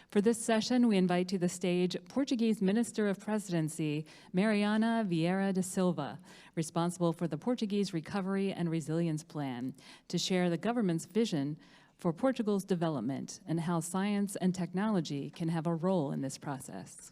For this session, we invite to the stage Portuguese Minister of Presidency, Mariana Vieira da Silva, responsible for the Portuguese Recovery and Resilience Plan, to share the government's vision for Portugal's development and how science and technology can have a role in this process.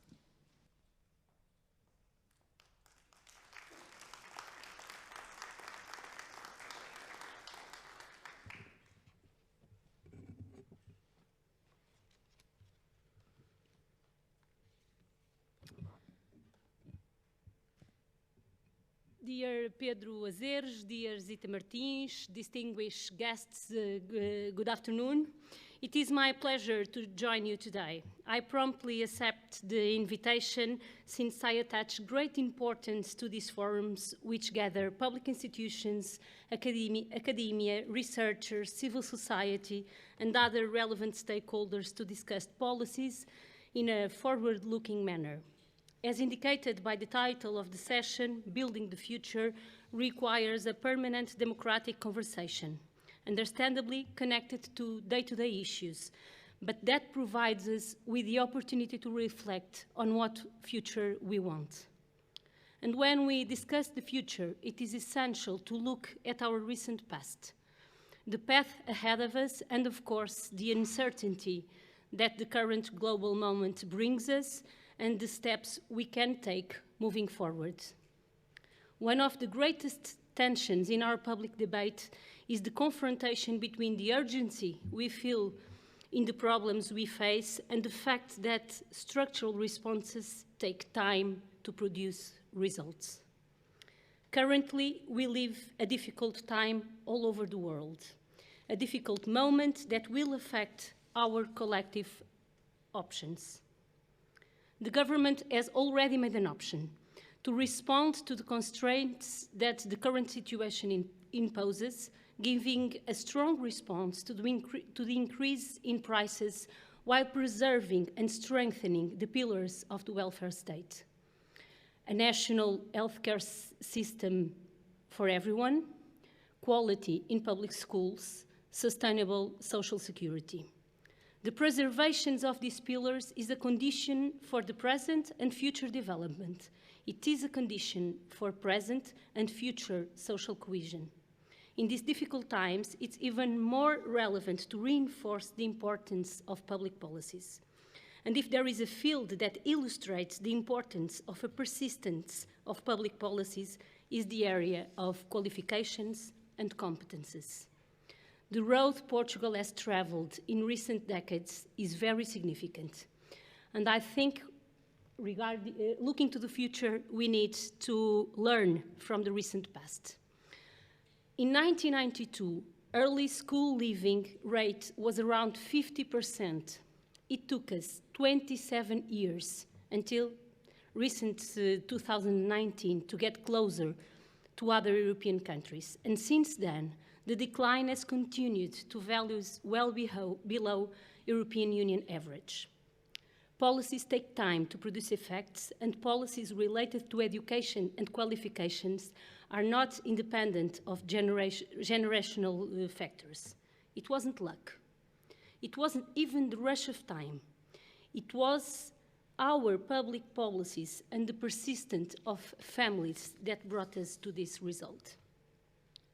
Dear Pedro Azeres, dear Zita Martins, distinguished guests, good afternoon. It is my pleasure to join you today. I promptly accept the invitation since I attach great importance to these forums which gather public institutions, academia, researchers, civil society, and other relevant stakeholders to discuss policies in a forward-looking manner. As indicated by the title of the session, Building the Future requires a permanent democratic conversation, understandably connected to day-to-day issues, but that provides us with the opportunity to reflect on what future we want. And when we discuss the future, it is essential to look at our recent past, the path ahead of us, and of course, the uncertainty that the current global moment brings us, and the steps we can take moving forward. One of the greatest tensions in our public debate is the confrontation between the urgency we feel in the problems we face and the fact that structural responses take time to produce results. Currently, we live a difficult time all over the world, a difficult moment that will affect our collective options. The government has already made an option to respond to the constraints that the current situation imposes, giving a strong response to the increase in prices while preserving and strengthening the pillars of the welfare state. A national healthcare system for everyone, quality in public schools, sustainable social security. The preservation of these pillars is a condition for the present and future development. It is a condition for present and future social cohesion. In these difficult times, it's even more relevant to reinforce the importance of public policies. And if there is a field that illustrates the importance of a persistence of public policies, is the area of qualifications and competences. The road Portugal has traveled in recent decades is very significant. And I think, looking to the future, we need to learn from the recent past. In 1992, early school leaving rate was around 50%. It took us 27 years until recent 2019 to get closer to other European countries. And since then, the decline has continued to values well below European Union average. Policies take time to produce effects, and policies related to education and qualifications are not independent of generational factors. It wasn't luck. It wasn't even the rush of time. It was our public policies and the persistence of families that brought us to this result.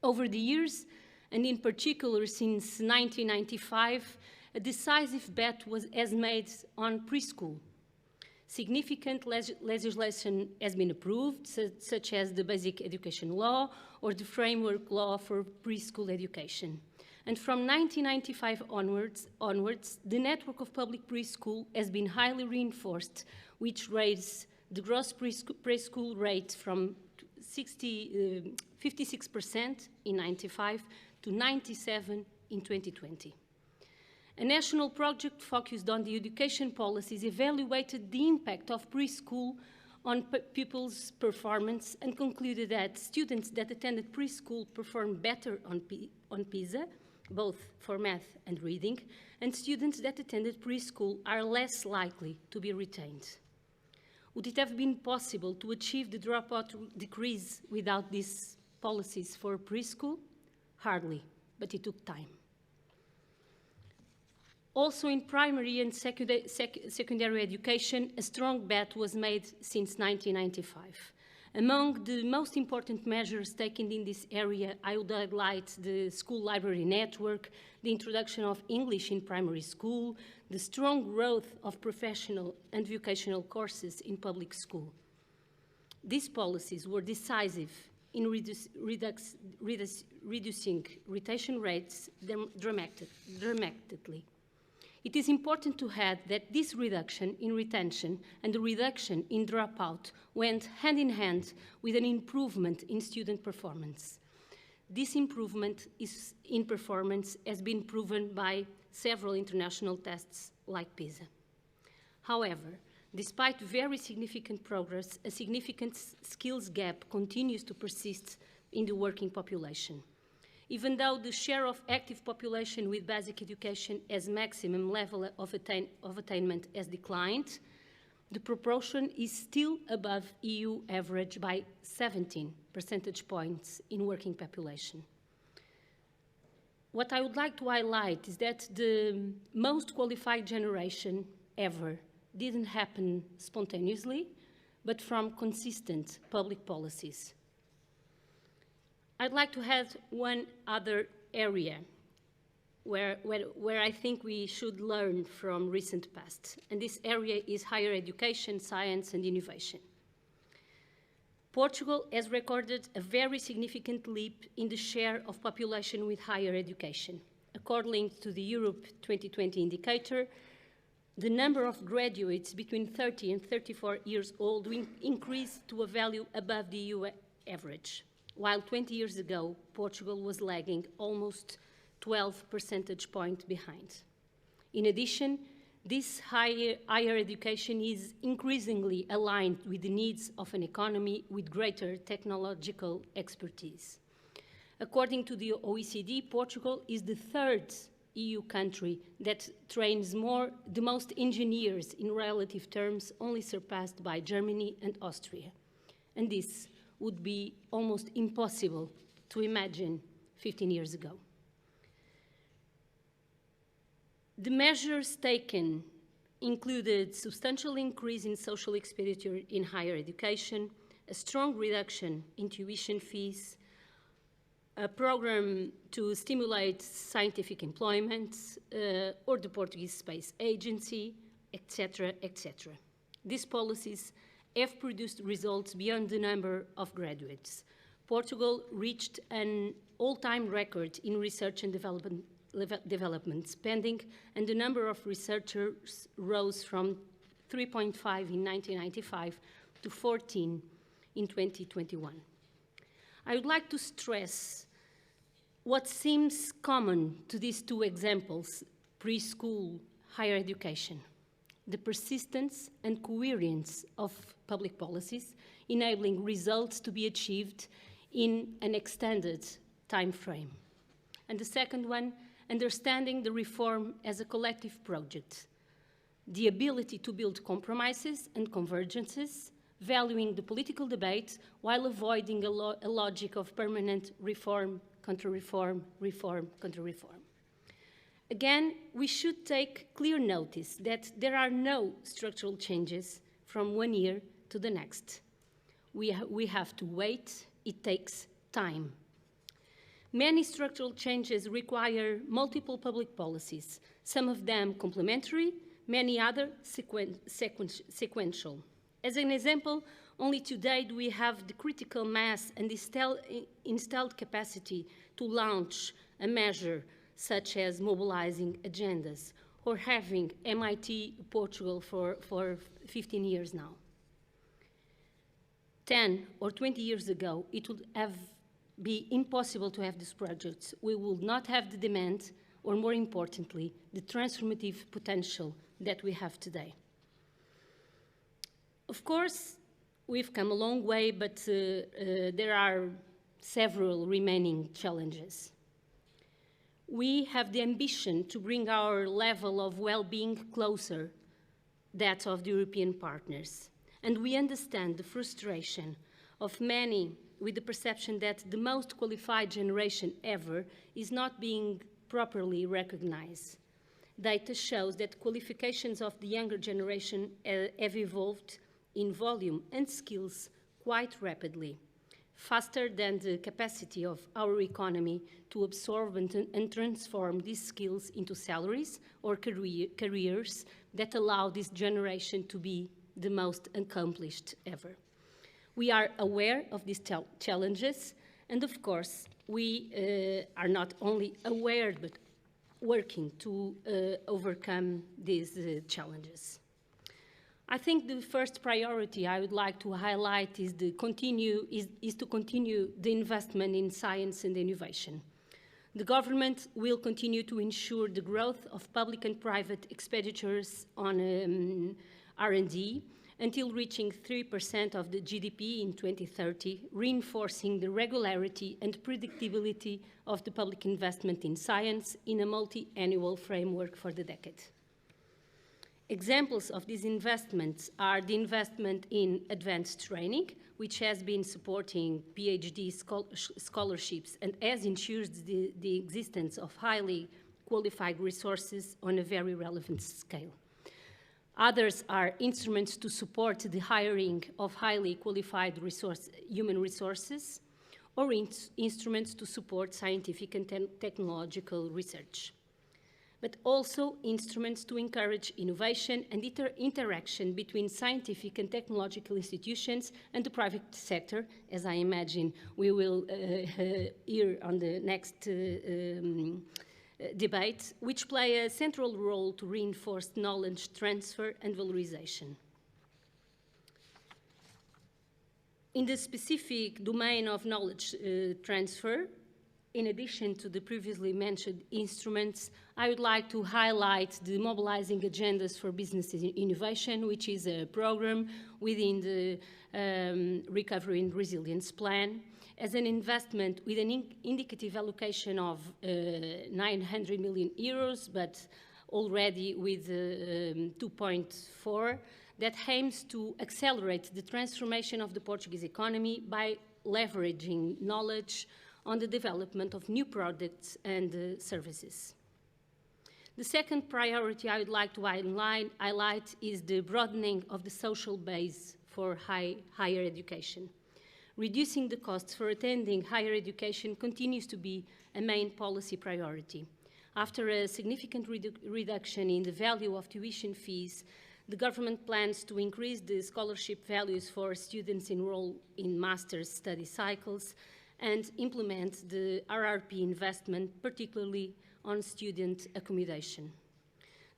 Over the years, and in particular since 1995, a decisive bet has made on preschool. Significant legislation has been approved, such as the Basic Education Law or the Framework Law for Preschool Education. And from 1995 onwards, the network of public preschool has been highly reinforced, which raised the gross preschool rate from 56% in 1995 to 97% in 2020. A national project focused on the education policies evaluated the impact of preschool on pupils' performance and concluded that students that attended preschool performed better on PISA, both for math and reading, and students that attended preschool are less likely to be retained. Would it have been possible to achieve the dropout decrease without these policies for preschool? Hardly, but it took time. Also in primary and secondary education, a strong bet was made since 1995. Among the most important measures taken in this area, I would highlight the school library network, the introduction of English in primary school, the strong growth of professional and vocational courses in public school. These policies were decisive in reducing retention rates dramatically. It is important to add that this reduction in retention and the reduction in dropout went hand in hand with an improvement in student performance. This improvement in performance has been proven by several international tests like PISA. However, despite very significant progress, a significant skills gap continues to persist in the working population. Even though the share of active population with basic education as maximum level of attainment has declined, the proportion is still above EU average by 17 percentage points in working population. What I would like to highlight is that the most qualified generation ever didn't happen spontaneously, but from consistent public policies. I'd like to add one other area where I think we should learn from recent past, and this area is higher education, science, and innovation. Portugal has recorded a very significant leap in the share of population with higher education. According to the Europe 2020 indicator, the number of graduates between 30 and 34 years old increased to a value above the EU average, while 20 years ago, Portugal was lagging almost 12 percentage points behind. In addition, this higher education is increasingly aligned with the needs of an economy with greater technological expertise. According to the OECD, Portugal is the third EU country that trains the most engineers in relative terms, only surpassed by Germany and Austria. And this would be almost impossible to imagine 15 years ago. The measures taken included substantial increase in social expenditure in higher education, a strong reduction in tuition fees, a program to stimulate scientific employment, or the Portuguese Space Agency, etc., etc. These policies have produced results beyond the number of graduates. Portugal reached an all-time record in research and development spending, and the number of researchers rose from 3.5 in 1995 to 14 in 2021. I would like to stress what seems common to these two examples, preschool, higher education: the persistence and coherence of public policies, enabling results to be achieved in an extended time frame. And the second one, understanding the reform as a collective project, the ability to build compromises and convergences, valuing the political debate while avoiding a logic of permanent reform, counter-reform, reform, counter-reform. Again, we should take clear notice that there are no structural changes from one year to the next. We have to wait. It takes time. Many structural changes require multiple public policies, some of them complementary, many others sequential. As an example, only today do we have the critical mass and installed capacity to launch a measure such as mobilizing agendas, or having MIT Portugal for 15 years now. 10 or 20 years ago, it would be impossible to have these projects. We would not have the demand, or more importantly, the transformative potential that we have today. Of course, we've come a long way, but there are several remaining challenges. We have the ambition to bring our level of well-being closer that of the European partners. And we understand the frustration of many with the perception that the most qualified generation ever is not being properly recognized. Data shows that qualifications of the younger generation have evolved in volume and skills quite rapidly, faster than the capacity of our economy to absorb and transform these skills into salaries or careers that allow this generation to be the most accomplished ever. We are aware of these challenges, and of course, we are not only aware, but working to overcome these challenges. I think the first priority I would like to highlight is to continue the investment in science and innovation. The government will continue to ensure the growth of public and private expenditures on R&D until reaching 3% of the GDP in 2030, reinforcing the regularity and predictability of the public investment in science in a multi-annual framework for the decade. Examples of these investments are the investment in advanced training, which has been supporting PhD scholarships and has ensured the existence of highly qualified resources on a very relevant scale. Others are instruments to support the hiring of highly qualified human resources, or instruments to support scientific and technological research, but also instruments to encourage innovation and interaction between scientific and technological institutions and the private sector, as I imagine we will hear on the next debate, which play a central role to reinforce knowledge transfer and valorization. In the specific domain of knowledge transfer, in addition to the previously mentioned instruments, I would like to highlight the Mobilizing Agendas for Business Innovation, which is a program within the Recovery and Resilience Plan, as an investment with an indicative allocation of 900 million euros, but already with 2.4, that aims to accelerate the transformation of the Portuguese economy by leveraging knowledge on the development of new products and services. The second priority I would like to highlight is the broadening of the social base for higher education. Reducing the costs for attending higher education continues to be a main policy priority. After a significant reduction in the value of tuition fees, the government plans to increase the scholarship values for students enrolled in master's study cycles and implement the RRP investment, particularly on student accommodation.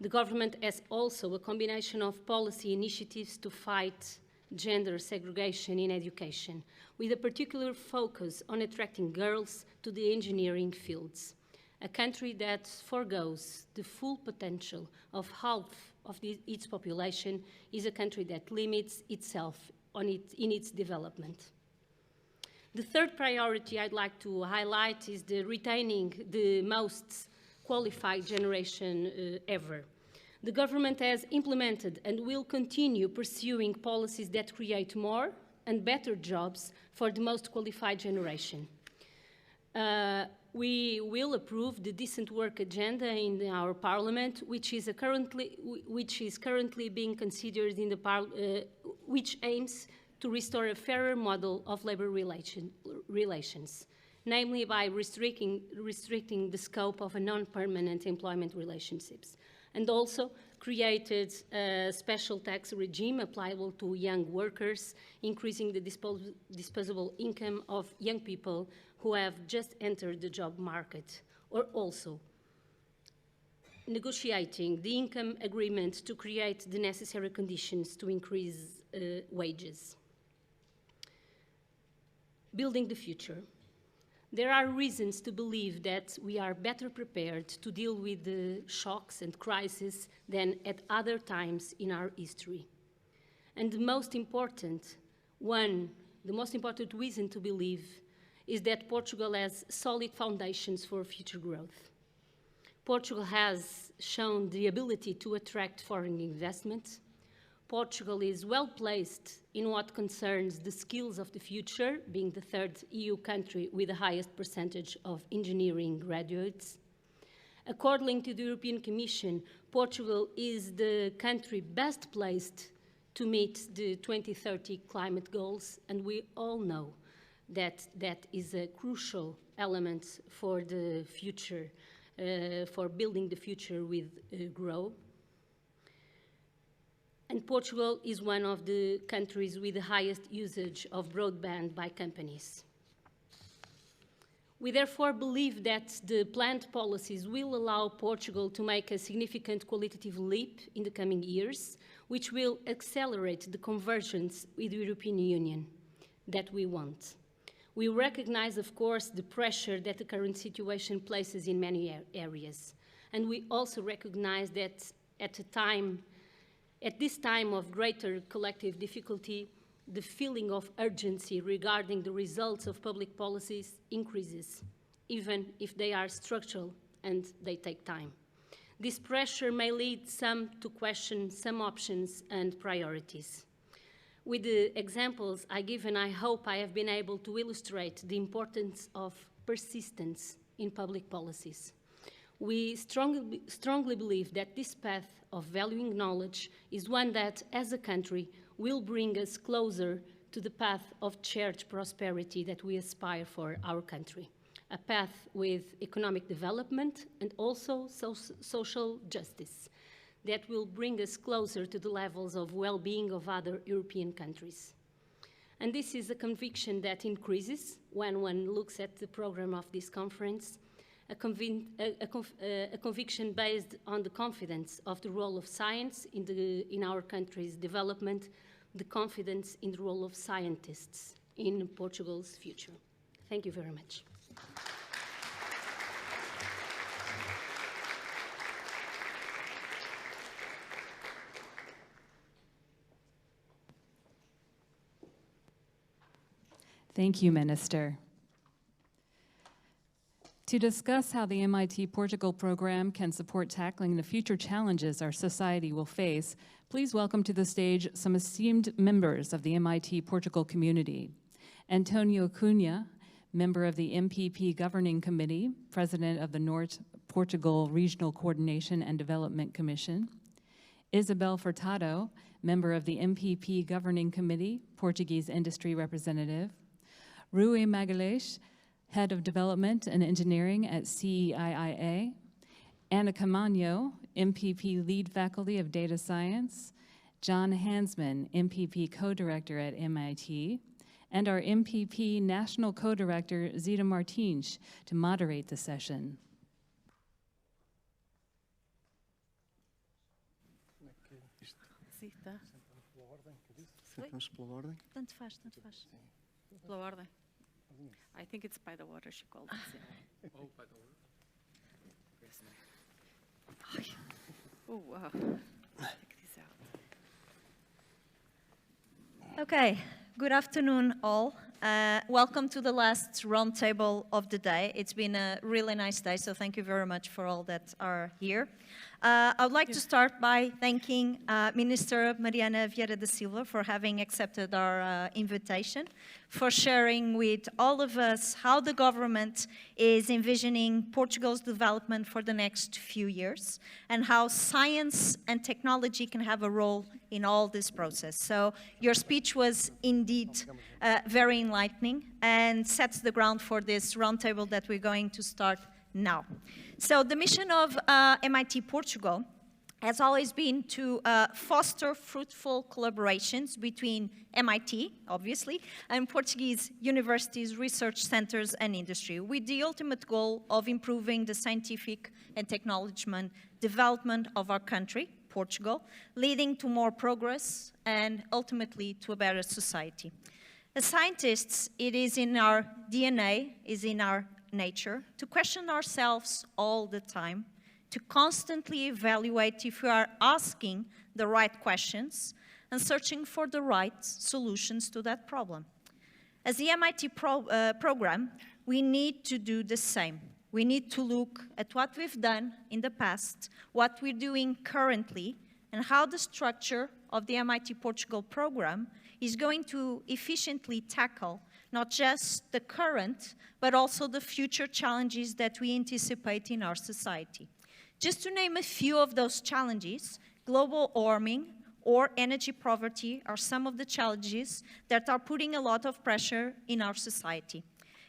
The government has also a combination of policy initiatives to fight gender segregation in education, with a particular focus on attracting girls to the engineering fields. A country that forgoes the full potential of half of its population is a country that limits itself in its development. The third priority I'd like to highlight is the retaining the most qualified generation ever. The government has implemented and will continue pursuing policies that create more and better jobs for the most qualified generation. We will approve the Decent Work Agenda in our Parliament, which is currently being considered in the which aims to restore a fairer model of labor relations, namely by restricting the scope of a non-permanent employment relationships, and also created a special tax regime applicable to young workers, increasing the disposable income of young people who have just entered the job market, or also negotiating the income agreement to create the necessary conditions to increase wages. Building the future. There are reasons to believe that we are better prepared to deal with the shocks and crises than at other times in our history. And the most important reason to believe is that Portugal has solid foundations for future growth. Portugal has shown the ability to attract foreign investment. Portugal is well placed in what concerns the skills of the future, being the third EU country with the highest percentage of engineering graduates. According to the European Commission, Portugal is the country best placed to meet the 2030 climate goals, and we all know that that is a crucial element for the future, for building the future with growth. And Portugal is one of the countries with the highest usage of broadband by companies. We therefore believe that the planned policies will allow Portugal to make a significant qualitative leap in the coming years, which will accelerate the convergence with the European Union that we want. We recognize, of course, the pressure that the current situation places in many areas. And we also recognize that at this time of greater collective difficulty, the feeling of urgency regarding the results of public policies increases, even if they are structural and they take time. This pressure may lead some to question some options and priorities. With the examples I give, and I hope I have been able to illustrate the importance of persistence in public policies. We strongly believe that this path of valuing knowledge is one that, as a country, will bring us closer to the path of shared prosperity that we aspire for our country, a path with economic development and also social justice that will bring us closer to the levels of well-being of other European countries. And this is a conviction that increases when one looks at the program of this conference, a conviction based on the confidence of the role of science in our country's development, the confidence in the role of scientists in Portugal's future. Thank you very much. Thank you, Minister. To discuss how the MIT Portugal program can support tackling the future challenges our society will face, please welcome to the stage some esteemed members of the MIT Portugal community. Antonio Cunha, member of the MPP Governing Committee, President of the North Portugal Regional Coordination and Development Commission. Isabel Furtado, member of the MPP Governing Committee, Portuguese Industry Representative. Rui Magalhães, Head of Development and Engineering at CEIIA. Anna Camanho, MPP Lead Faculty of Data Science. John Hansman, MPP Co-Director at MIT. And our MPP National Co-Director, Zita Martins, to moderate the session. Zita. Sentamos pela ordem? Tanto faz, tanto faz. Pela ordem. I think it's by the water, she called it. Oh, by the water. Oh, wow. Check this out. Okay, good afternoon all. Welcome to the last roundtable of the day. It's been a really nice day, so thank you very much for all that are here. I would like to start by thanking Minister Mariana Vieira da Silva for having accepted our invitation, for sharing with all of us how the government is envisioning Portugal's development for the next few years, and how science and technology can have a role in all this process. So your speech was indeed very enlightening and sets the ground for this roundtable that we're going to start now. So the mission of MIT Portugal has always been to foster fruitful collaborations between MIT, obviously, and Portuguese universities, research centers, and industry, with the ultimate goal of improving the scientific and technological development of our country, Portugal, leading to more progress and ultimately to a better society. As scientists, it is in our DNA, is in our nature, to question ourselves all the time, to constantly evaluate if we are asking the right questions and searching for the right solutions to that problem. As the MIT program, we need to do the same. We need to look at what we've done in the past, what we're doing currently, and how the structure of the MIT Portugal program is going to efficiently tackle not just the current, but also the future challenges that we anticipate in our society. Just to name a few of those challenges, global warming or energy poverty are some of the challenges that are putting a lot of pressure in our society.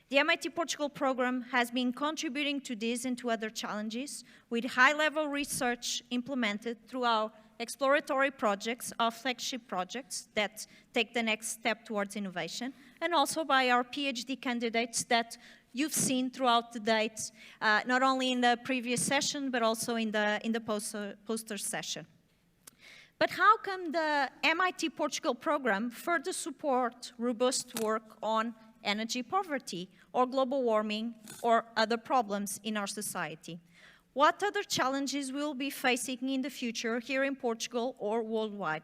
The MIT Portugal program has been contributing to these and to other challenges with high-level research implemented through our exploratory projects, our flagship projects that take the next step towards innovation, and also by our PhD candidates that you've seen throughout the dates, not only in the previous session, but also in the poster session. But how can the MIT Portugal program further support robust work on energy poverty or global warming or other problems in our society? What other challenges will be facing in the future here in Portugal or worldwide?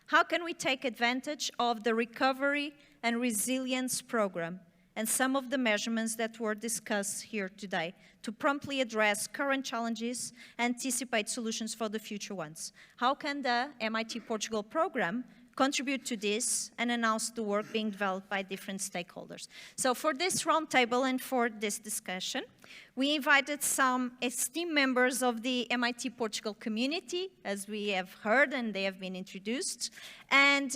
How can we take advantage of the Recovery and Resilience Program and some of the measurements that were discussed here today to promptly address current challenges and anticipate solutions for the future ones? How can the MIT Portugal program contribute to this and announce the work being developed by different stakeholders? So for this roundtable and for this discussion, we invited some esteemed members of the MIT Portugal community, as we have heard, and they have been introduced. And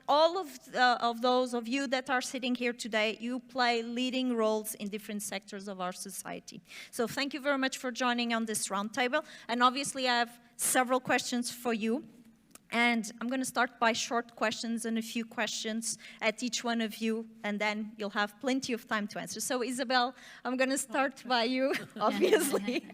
all of those of you that are sitting here today, you play leading roles in different sectors of our society. So thank you very much for joining on this roundtable. And obviously, I have several questions for you. And I'm going to start by short questions and a few questions at each one of you, and then you'll have plenty of time to answer. So, Isabel, I'm going to start by you, obviously.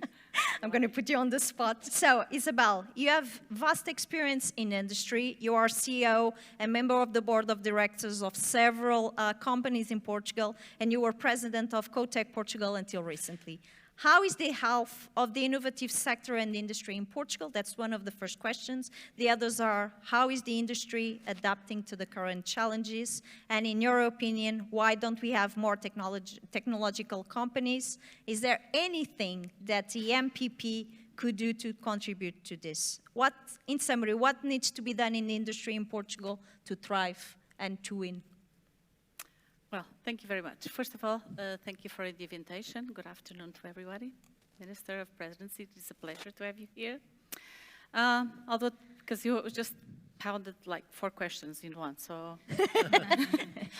I'm going to put you on the spot. So, Isabel, you have vast experience in industry. You are CEO and member of the board of directors of several companies in Portugal, and you were president of Cotec Portugal until recently. How is the health of the innovative sector and industry in Portugal? That's one of the first questions. The others are, how is the industry adapting to the current challenges? And in your opinion, why don't we have more technological companies? Is there anything that the MPP could do to contribute to this? In summary, what needs to be done in the industry in Portugal to thrive and to win? Well, thank you very much. First of all, thank you for the invitation. Good afternoon to everybody. Minister of Presidency, it is a pleasure to have you here. Although, because you just pounded like 4 questions in one, so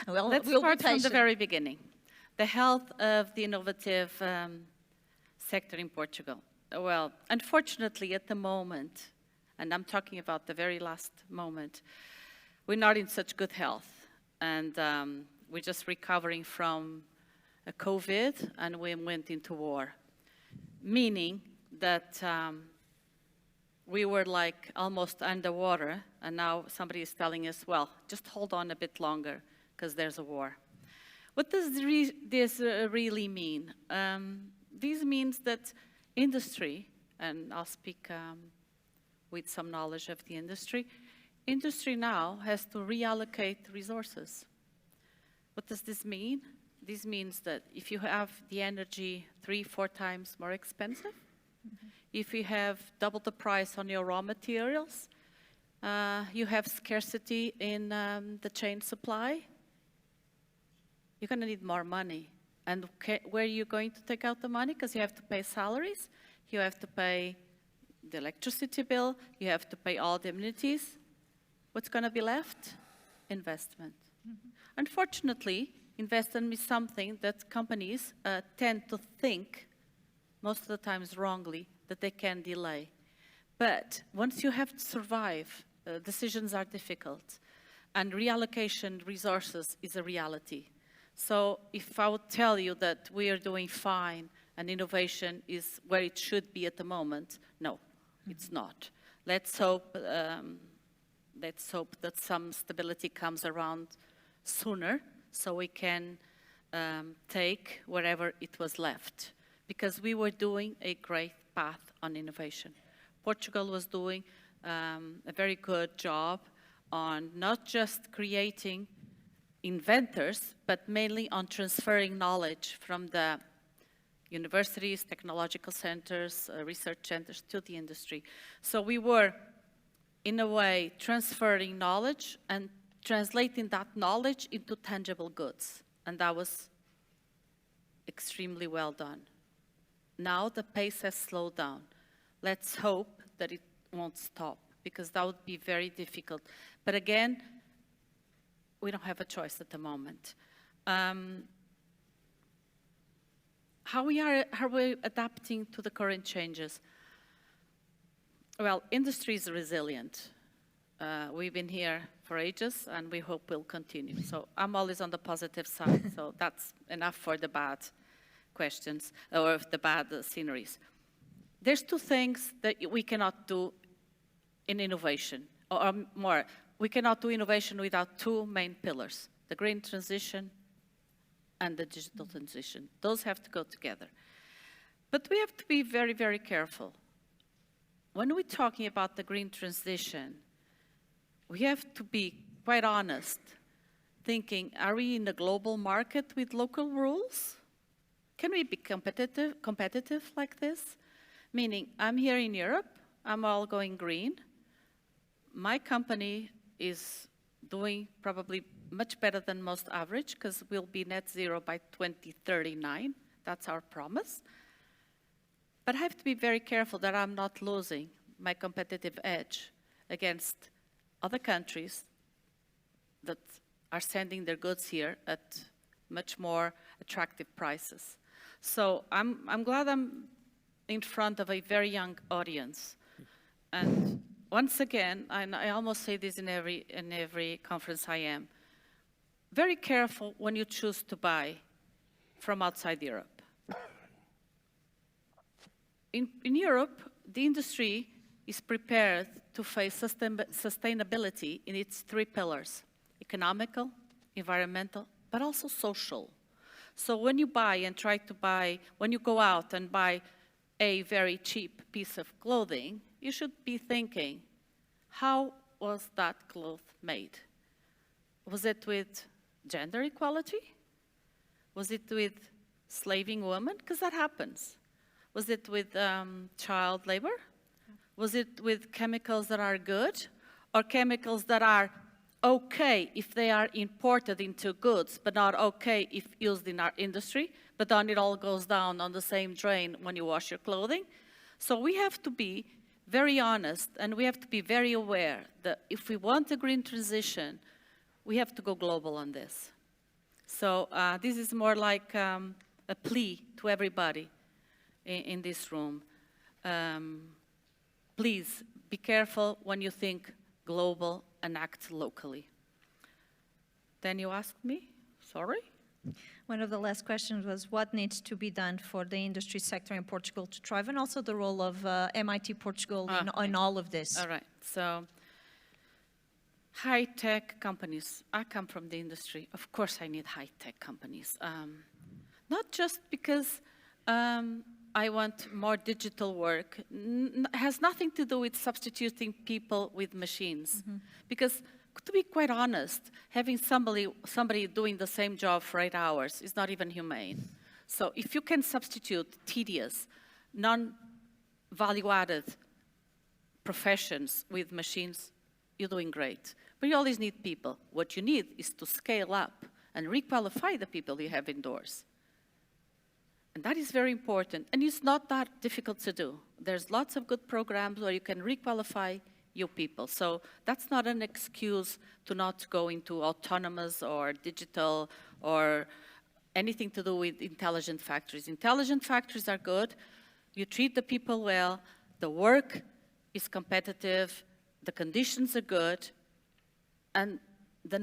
well, let's start from the very beginning. The health of the innovative sector in Portugal. Well, unfortunately, at the moment, and I'm talking about the very last moment, we're not in such good health. And we're just recovering from a COVID, and we went into war. Meaning that we were like almost underwater, and now somebody is telling us, well, just hold on a bit longer, because there's a war. What does this really mean? This means that industry, and I'll speak with some knowledge of the industry now has to reallocate resources. What does this mean? This means that if you have the energy 3-4 times more expensive, if you have double the price on your raw materials, you have scarcity in the chain supply, you're going to need more money. And where are you going to take out the money? Because you have to pay salaries, you have to pay the electricity bill, you have to pay all the amenities. What's going to be left? Investment. Unfortunately, investment is something that companies tend to think, most of the times wrongly, that they can delay. But once you have to survive, decisions are difficult, and reallocation resources is a reality. So if I would tell you that we are doing fine and innovation is where it should be at the moment, no, it's not. Let's hope that some stability comes around sooner, so we can take wherever it was left. Because we were doing a great path on innovation. Portugal was doing a very good job on not just creating inventors, but mainly on transferring knowledge from the universities, technological centers, research centers to the industry. So we were, in a way, transferring knowledge and translating that knowledge into tangible goods. and that was extremely well done. Now the pace has slowed down. Let's hope that it won't stop, because that would be very difficult. But again, we don't have a choice at the moment. How are we adapting to the current changes? Well, industry is resilient. We've been here for ages, and we hope we'll continue. So I'm always on the positive side, so that's enough for the bad questions, or the bad sceneries. There's two things that we cannot do in innovation, or more. We cannot do innovation without two main pillars, the green transition and the digital transition. Those have to go together. But we have to be very, very careful. When we're talking about the green transition, we have to be quite honest, thinking, are we in a global market with local rules? Can we be competitive like this? Meaning, I'm here in Europe, I'm all going green. My company is doing probably much better than most average, because we'll be net zero by 2039. That's our promise. But I have to be very careful that I'm not losing my competitive edge against other countries that are sending their goods here at much more attractive prices. So I'm glad I'm in front of a very young audience. And once again, and I almost say this in every conference I am, very careful when you choose to buy from outside Europe. In Europe, the industry is prepared to face sustainability in its three pillars: economical, environmental, but also social. So when you buy and try to buy, when you go out and buy a very cheap piece of clothing, you should be thinking, how was that cloth made? Was it with gender equality? Was it with slaving women? Because that happens. Was it with child labor? Was it with chemicals that are good, or chemicals that are okay if they are imported into goods, but not okay if used in our industry, but then it all goes down on the same drain when you wash your clothing? So we have to be very honest, and we have to be very aware that if we want a green transition, we have to go global on this. So this is more like a plea to everybody in this room. Please be careful when you think global and act locally. Then you asked me, sorry? One of the last questions was what needs to be done for the industry sector in Portugal to thrive, and also the role of MIT Portugal in all of this. All right, so high-tech companies. I come from the industry. Of course I need high-tech companies. Not just because I want more digital work. It has nothing to do with substituting people with machines. Mm-hmm. Because, to be quite honest, having somebody doing the same job for 8 hours is not even humane. So if you can substitute tedious, non-value-added professions with machines, you're doing great. But you always need people. What you need is to scale up and requalify the people you have indoors. And that is very important. And it's not that difficult to do. There's lots of good programs where you can requalify your people. So that's not an excuse to not go into autonomous or digital or anything to do with intelligent factories. Intelligent factories are good. You treat the people well. The work is competitive. The conditions are good. And the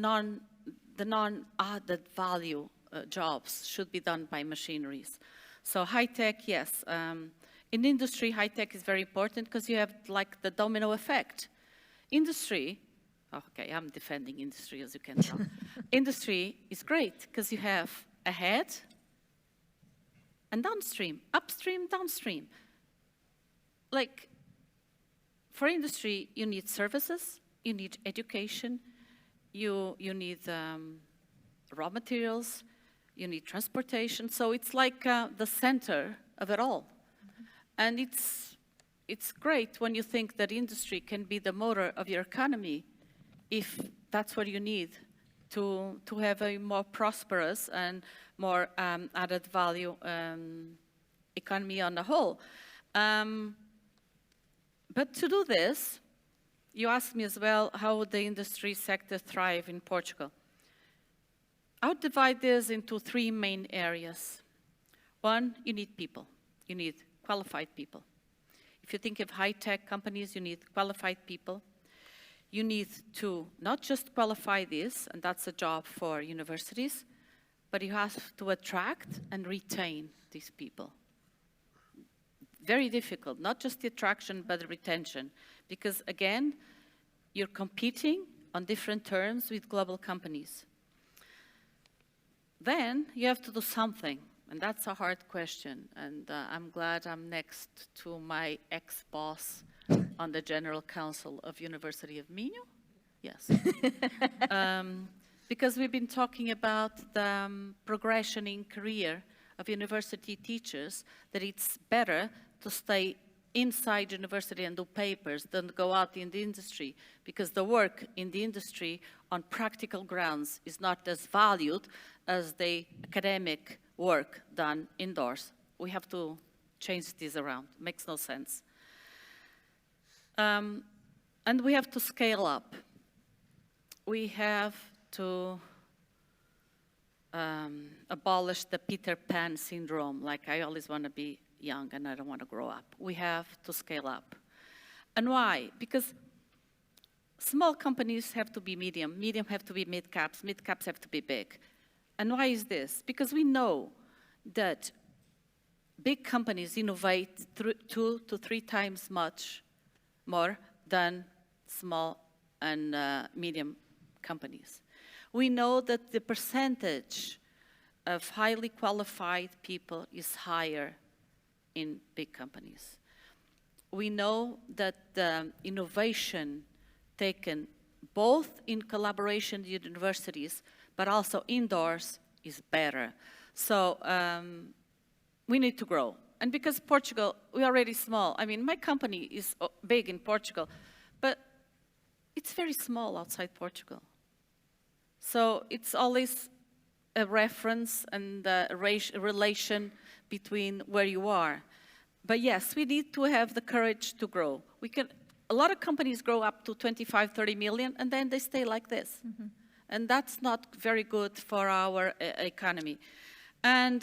non-added value jobs should be done by machineries. So high-tech, yes. In industry, high-tech is very important because you have like the domino effect. Industry, okay, I'm defending industry as you can tell. Industry is great because you have ahead and downstream, upstream, downstream. Like, for industry, you need services, you need education, you need raw materials, you need transportation. So it's like the center of it all. Mm-hmm. And it's great when you think that industry can be the motor of your economy if that's what you need to have a more prosperous and more added value economy on the whole. But to do this, you asked me as well, how would the industry sector thrive in Portugal? I would divide this into three main areas. One, you need people. You need qualified people. If you think of high-tech companies, you need qualified people. You need to not just qualify this, and that's a job for universities, but you have to attract and retain these people. Very difficult, not just the attraction, but the retention. Because again, you're competing on different terms with global companies. Then you have to do something, and that's a hard question. And I'm glad I'm next to my ex-boss on the General Council of University of Minho. Yes. Because we've been talking about the progression in career of university teachers, that it's better to stay inside university and do papers than go out in the industry, because the work in the industry on practical grounds is not as valued as the academic work done indoors. We have to change this around. Makes no sense. And we have to scale up. We have to abolish the Peter Pan syndrome, like I always want to be young and I don't want to grow up. We have to scale up. And why? Because small companies have to be medium, medium have to be mid-caps, mid-caps have to be big. And why is this? Because we know that big companies innovate 2 to 3 times much more than small and medium companies. We know that the percentage of highly qualified people is higher in big companies. We know that the innovation taken both in collaboration with universities, but also indoors, is better. So we need to grow. And because Portugal, we're already small. I mean, my company is big in Portugal, but it's very small outside Portugal. So it's always a reference and a relation between where you are. But yes, we need to have the courage to grow. A lot of companies grow up to 25, 30 million, and then they stay like this. Mm-hmm. And that's not very good for our economy. And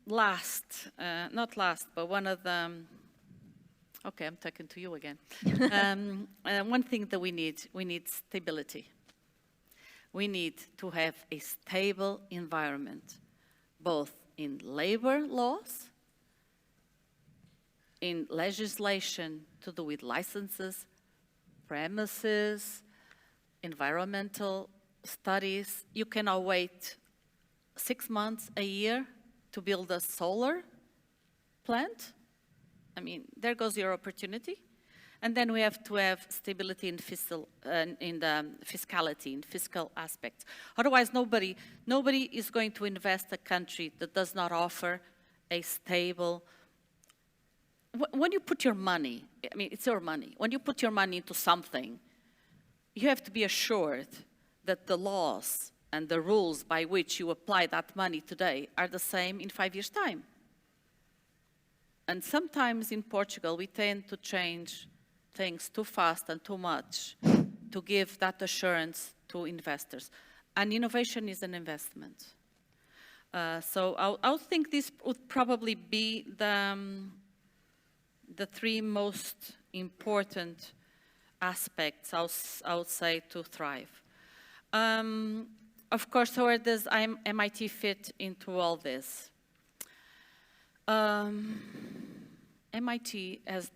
last, not last, but one of the, okay, I'm talking to you again. One thing that we need stability. We need to have a stable environment, both in labor laws, in legislation to do with licenses, premises, environmental studies. You cannot wait 6 months, a year to build a solar plant. I mean, there goes your opportunity. And then we have to have stability in the fiscality, in fiscal aspects. Otherwise, nobody is going to invest a country that does not offer a stable. When you put your money, I mean, it's your money. When you put your money into something, you have to be assured that the laws and the rules by which you apply that money today are the same in 5 years' time. And sometimes in Portugal, we tend to change things too fast and too much to give that assurance to investors. And innovation is an investment. So I think this would probably be the 3 most important aspects, I would say, to thrive. Of course, where does MIT fit into all this? MIT has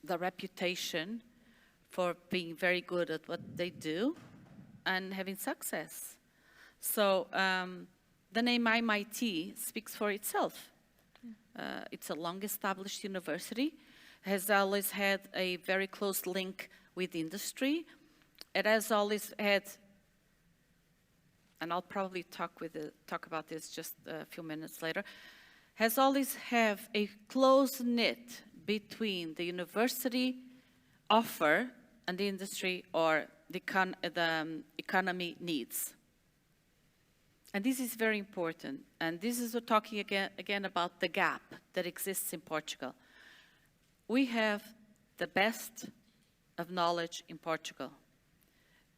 the reputation for being very good at what they do and having success. So the name MIT speaks for itself. It's a long-established university, has always had a very close link with industry. It has always had, and I'll probably talk about this just a few minutes later, has always have a close knit between the university offer and the industry or the economy needs. And this is very important. And this is we're talking again about the gap that exists in Portugal. We have the best of knowledge in Portugal.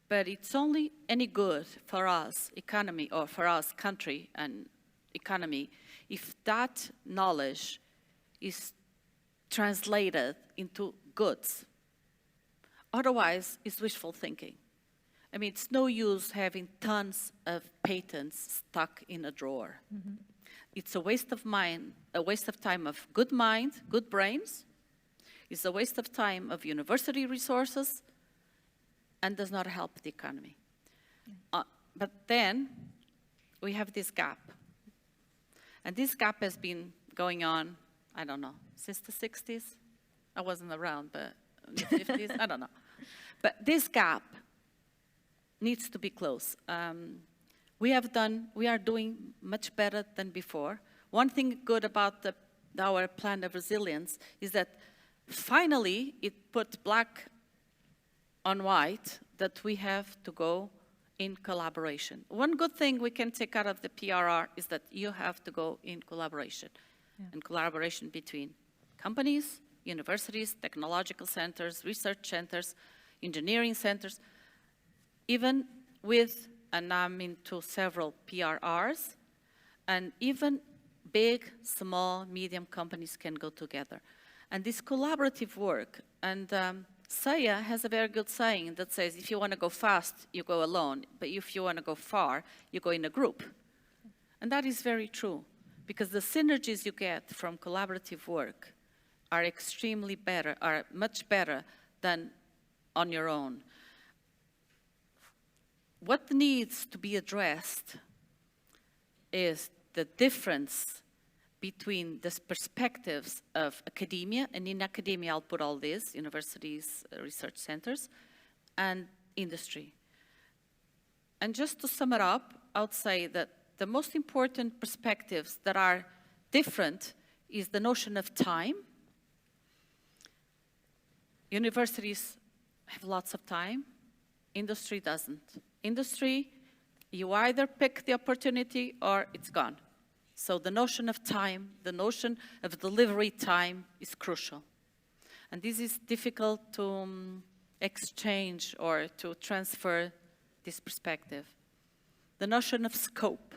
But it's only any good for us economy, or for us country and economy, if that knowledge is translated into goods. Otherwise, it's wishful thinking. I mean, it's no use having tons of patents stuck in a drawer. Mm-hmm. It's a waste of time of good mind, good brains. It's a waste of time of university resources, and does not help the economy. Yeah. But then we have this gap. And this gap has been going on, I don't know, since the 60s? I wasn't around, but in the 50s, I don't know. But this gap needs to be closed. We are doing much better than before. One thing good about our plan of resilience is that finally it put black on white that we have to go in collaboration. One good thing we can take out of the PRR is that you have to go in collaboration. Yeah. And collaboration between companies, universities, technological centers, research centers, engineering centers, even with, and I'm into several PRRs, and even big, small, medium companies can go together. And this collaborative work, and Saya has a very good saying that says, if you want to go fast, you go alone, but if you want to go far, you go in a group. And that is very true, because the synergies you get from collaborative work are much better than on your own. What needs to be addressed is the difference between the perspectives of academia, and in academia I'll put all this, universities, research centers, and industry. And just to sum it up, I would say that the most important perspectives that are different is the notion of time. Universities have lots of time, industry doesn't. Industry, you either pick the opportunity or it's gone. So the notion of time, the notion of delivery time is crucial. And this is difficult to exchange or to transfer this perspective. The notion of scope.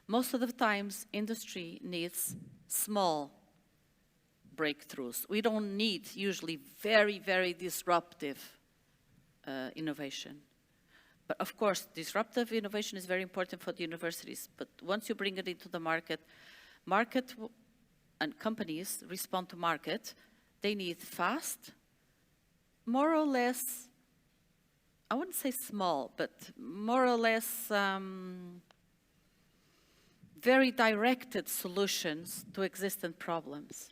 Most of the times, industry needs small breakthroughs. We don't need usually very, very disruptive innovation. But of course, disruptive innovation is very important for the universities. But once you bring it into the market and companies respond to market, they need fast, more or less, I wouldn't say small, but more or less very directed solutions to existing problems.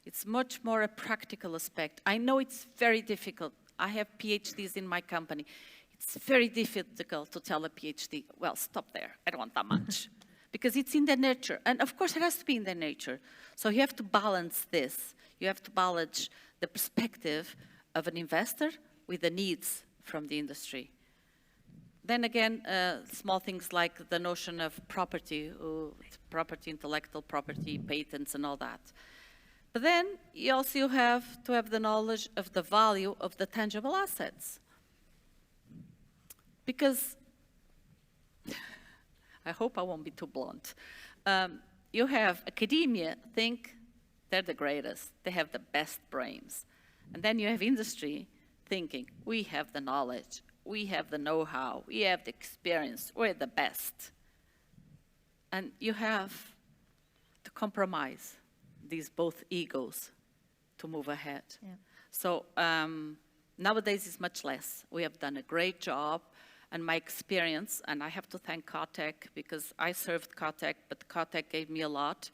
It's much more a practical aspect. I know it's very difficult. I have PhDs in my company. It's very difficult to tell a PhD, well, stop there, I don't want that much. Because it's in their nature, and of course it has to be in their nature. So you have to balance this. You have to balance the perspective of an investor with the needs from the industry. Then again, small things like the notion of property, intellectual property, patents and all that. But then you also have to have the knowledge of the value of the tangible assets. Because, I hope I won't be too blunt, you have academia think they're the greatest, they have the best brains. And then you have industry thinking, we have the knowledge, we have the know-how, we have the experience, we're the best. And you have to compromise these both egos to move ahead. Yeah. So nowadays it's much less. We have done a great job. And my experience, and I have to thank CATEC because I served CATEC, but CATEC gave me a lot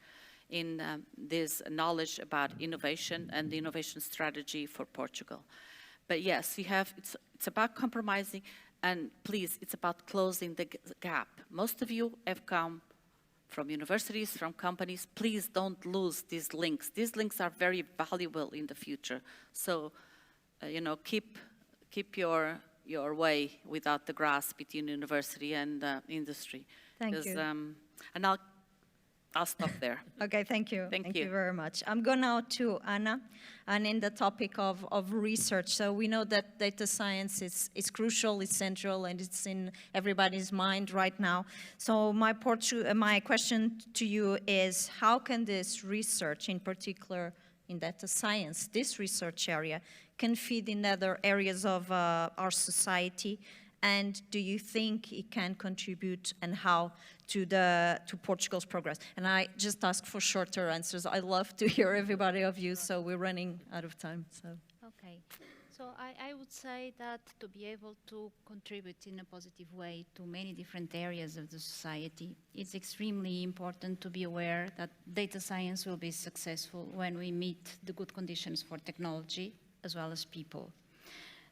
in this knowledge about innovation and the innovation strategy for Portugal. But yes, it's about compromising, and please, it's about closing the gap. Most of you have come from universities, from companies. Please don't lose these links. These links are very valuable in the future. So, you know, keep your way without the grass between university and industry. Thank you. And I'll stop there. Okay, thank you. Thank you very much. I'm going now to Anna, and in the topic of research. So we know that data science is crucial, it's central, and it's in everybody's mind right now. So my question to you is, how can this research, in particular in data science, this research area, can feed in other areas of our society? And do you think it can contribute, and how, to Portugal's progress? And I just ask for shorter answers. I love to hear everybody of you, so we're running out of time. So. Okay. So I would say that to be able to contribute in a positive way to many different areas of the society, it's extremely important to be aware that data science will be successful when we meet the good conditions for technology as well as people.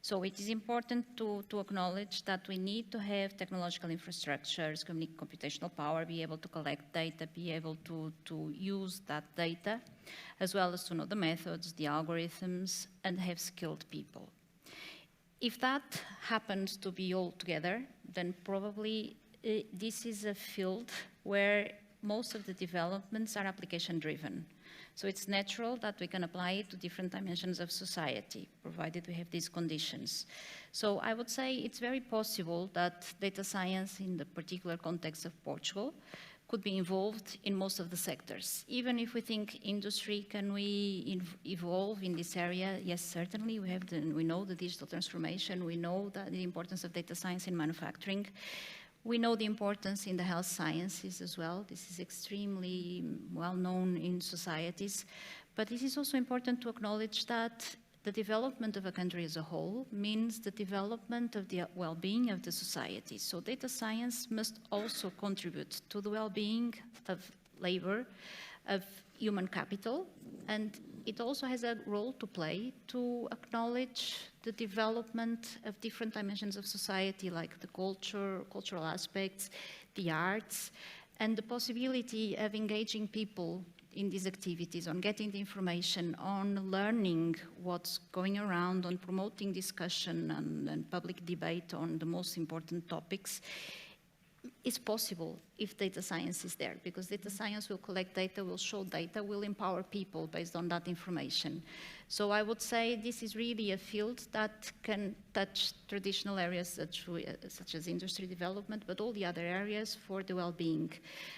So it is important to acknowledge that we need to have technological infrastructures, computational power, be able to collect data, be able to use that data, as well as to know the methods, the algorithms, and have skilled people. If that happens to be all together, then probably this is a field where most of the developments are application-driven. So it's natural that we can apply it to different dimensions of society, provided we have these conditions. So I would say it's very possible that data science, in the particular context of Portugal, could be involved in most of the sectors. Even if we think industry, can we evolve in this area? Yes, certainly. We know the digital transformation. We know the importance of data science in manufacturing. We know the importance in the health sciences as well. This is extremely well known in societies. But it is also important to acknowledge that the development of a country as a whole means the development of the well-being of the society. So data science must also contribute to the well-being of labor, of human capital, and it also has a role to play to acknowledge the development of different dimensions of society, like the cultural aspects, the arts, and the possibility of engaging people in these activities, on getting the information, on learning what's going around, on promoting discussion and public debate on the most important topics, is possible if data science is there, because data science will collect data, will show data, will empower people based on that information. So I would say this is really a field that can touch traditional areas such as industry development, but all the other areas for the well-being.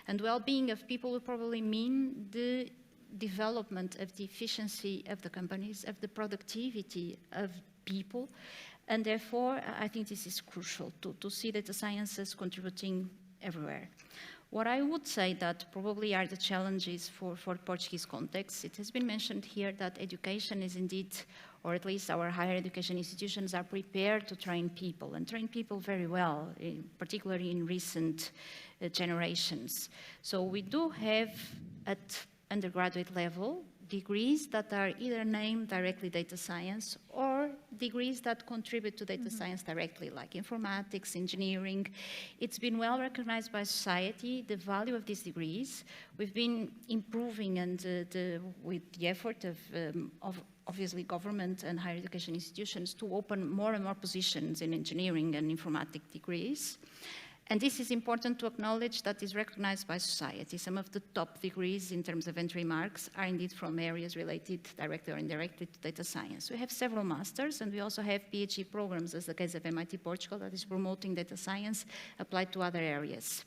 And well-being of people will probably mean the development of the efficiency of the companies, of the productivity of people. And therefore, I think this is crucial to see data sciences contributing everywhere. What I would say that probably are the challenges for Portuguese context, it has been mentioned here that education is indeed, or at least our higher education institutions are prepared to train people, and train people very well, particularly in recent generations. So we do have at undergraduate level degrees that are either named directly data science or degrees that contribute to data science directly, like informatics, engineering. It's been well recognized by society, the value of these degrees. We've been improving, and with the effort of obviously government and higher education institutions to open more and more positions in engineering and informatic degrees. And this is important to acknowledge that is recognized by society. Some of the top degrees in terms of entry marks are indeed from areas related directly or indirectly to data science. We have several masters, and we also have PhD programs, as the case of MIT Portugal, that is promoting data science applied to other areas.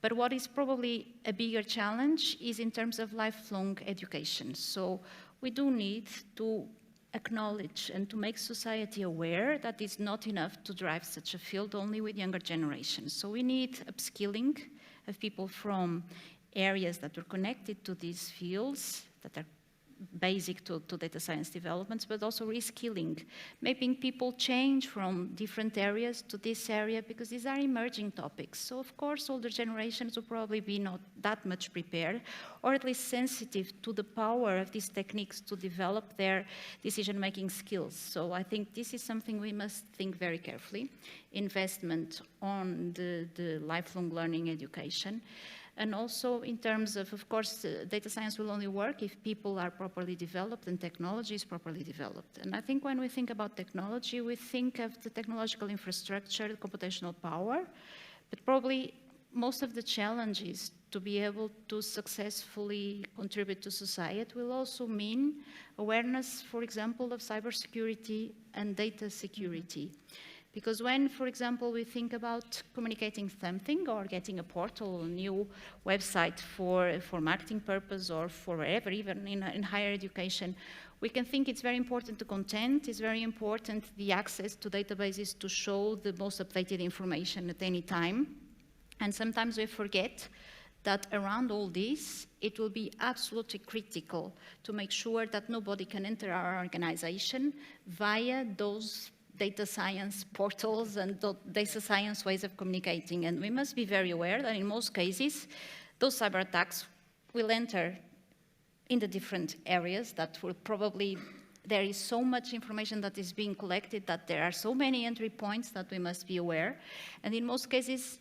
But what is probably a bigger challenge is in terms of lifelong education. So we do need to acknowledge and to make society aware that it's not enough to drive such a field only with younger generations. So we need upskilling of people from areas that are connected to these fields, that are basic to data science developments, but also reskilling, making people change from different areas to this area, because these are emerging topics. So of course, older generations will probably be not that much prepared, or at least sensitive to the power of these techniques to develop their decision-making skills. So I think this is something we must think very carefully. Investment on the lifelong learning education. And also in terms of course, data science will only work if people are properly developed and technology is properly developed. And I think when we think about technology, we think of the technological infrastructure, the computational power, but probably most of the challenges to be able to successfully contribute to society will also mean awareness, for example, of cybersecurity and data security. Because when, for example, we think about communicating something or getting a portal, a new website for marketing purpose or for wherever, even in higher education, we can think it's very important the content, it's very important the access to databases to show the most updated information at any time. And sometimes we forget that around all this, it will be absolutely critical to make sure that nobody can enter our organization via those data science portals and data science ways of communicating. And we must be very aware that in most cases, those cyber attacks will enter in the different areas that will probably, there is so much information that is being collected that there are so many entry points that we must be aware. And in most cases,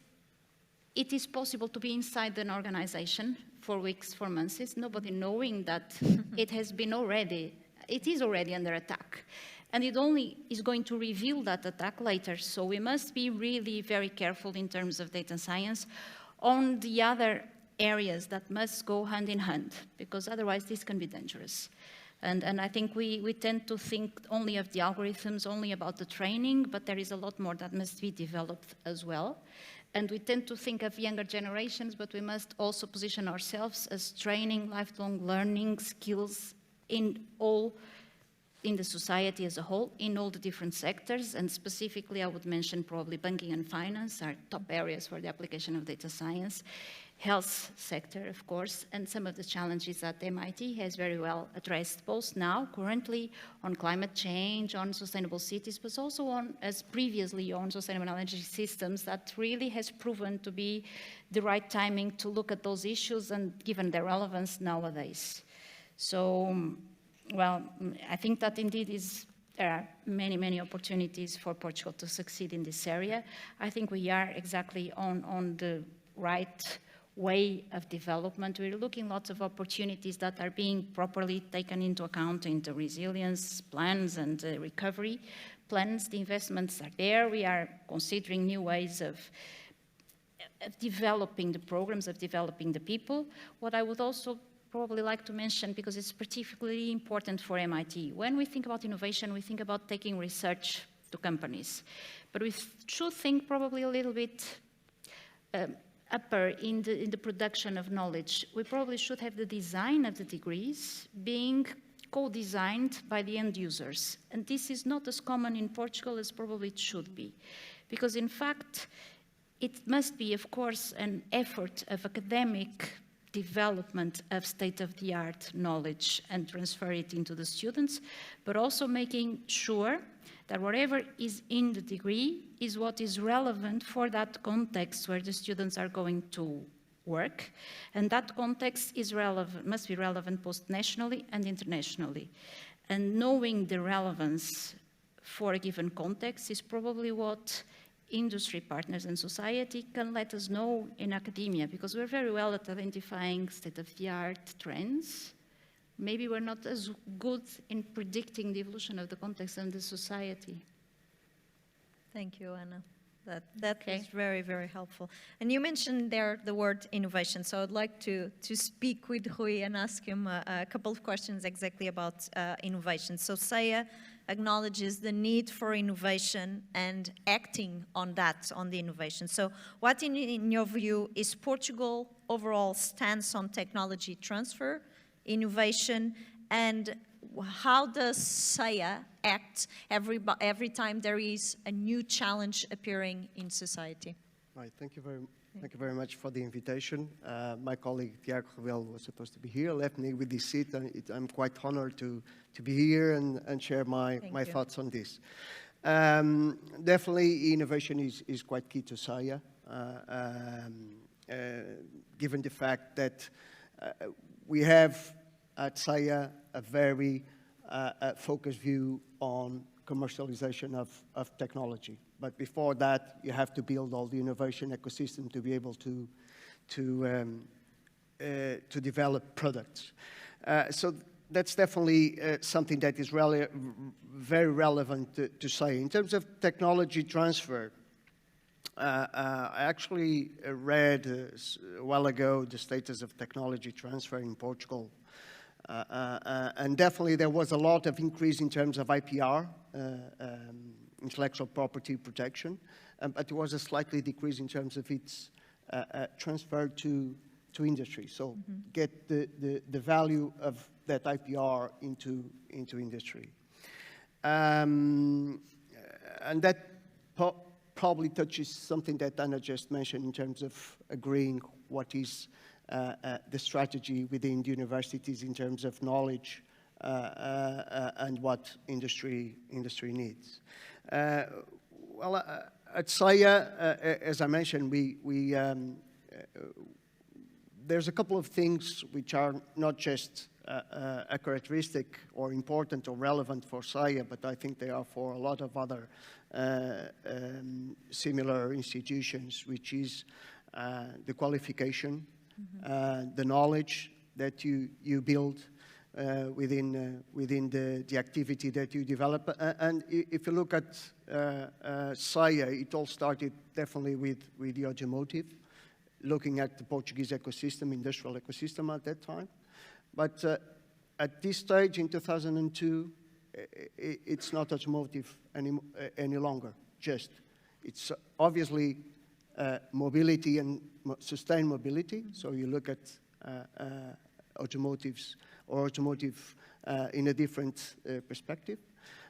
it is possible to be inside an organization for weeks, for months, nobody knowing that it is already under attack. And it only is going to reveal that attack later. So we must be really very careful in terms of data science on the other areas that must go hand in hand, because otherwise this can be dangerous. And I think we tend to think only of the algorithms, only about the training, but there is a lot more that must be developed as well. And we tend to think of younger generations, but we must also position ourselves as training, lifelong learning skills in the society as a whole, in all the different sectors. And specifically, I would mention probably banking and finance are top areas for the application of data science. Health sector, of course, and some of the challenges that MIT has very well addressed, both now, currently, on climate change, on sustainable cities, but also on, as previously, on sustainable energy systems, that really has proven to be the right timing to look at those issues and given their relevance nowadays. So, well, I think that indeed there are many, many opportunities for Portugal to succeed in this area. I think we are exactly on the right way of development. We're looking lots of opportunities that are being properly taken into account in the resilience plans and recovery plans. The investments are there. We are considering new ways of developing the programs, of developing the people. What I would also probably like to mention, because it's particularly important for MIT, when we think about innovation, we think about taking research to companies. But we should think probably a little bit upper in the production of knowledge. We probably should have the design of the degrees being co-designed by the end users. And this is not as common in Portugal as probably it should be. Because in fact, it must be, of course, an effort of academic development of state-of-the-art knowledge and transfer it into the students, but also making sure that whatever is in the degree is what is relevant for that context where the students are going to work. And that context is relevant, must be relevant both nationally and internationally. And knowing the relevance for a given context is probably what industry partners and society can let us know in academia, because we're very well at identifying state-of-the-art trends. Maybe we're not as good in predicting the evolution of the context and the society. Thank you, Anna. That was very, very helpful. And you mentioned there the word innovation, so I'd like to speak with Rui and ask him a couple of questions exactly about innovation. So SEIA acknowledges the need for innovation and acting on that, on the innovation. So what, in your view, is Portugal's overall stance on technology transfer, innovation, and how does SEIA act every time there is a new challenge appearing in society? Right, thank you very much for the invitation. My colleague Tiago Rebelo was supposed to be here, left me with this seat, and I'm quite honored to be here and share my thoughts on this. Definitely innovation is quite key to SEIA, given the fact that we have at SEIA a very focused view on commercialization of technology. But before that, you have to build all the innovation ecosystem to be able to develop products. So that's definitely something that is very relevant to say. In terms of technology transfer, I actually read a while ago the status of technology transfer in Portugal. And definitely there was a lot of increase in terms of IPR, intellectual property protection, but there was a slightly decrease in terms of its transfer to industry. So get the value of that IPR into industry. And that probably touches something that Anna just mentioned in terms of agreeing what is the strategy within the universities in terms of knowledge and what industry needs. Well, at SAIA, as I mentioned, there's a couple of things which are not just a characteristic or important or relevant for SAIA, but I think they are for a lot of other similar institutions, which is the qualification, the knowledge that you build within the activity that you develop. And if you look at SAIA, it all started definitely with the automotive, looking at the Portuguese ecosystem, industrial ecosystem at that time. But at this stage in 2002, it's not automotive any longer, just. It's obviously mobility and sustained mobility. So you look at automotives or automotive in a different perspective.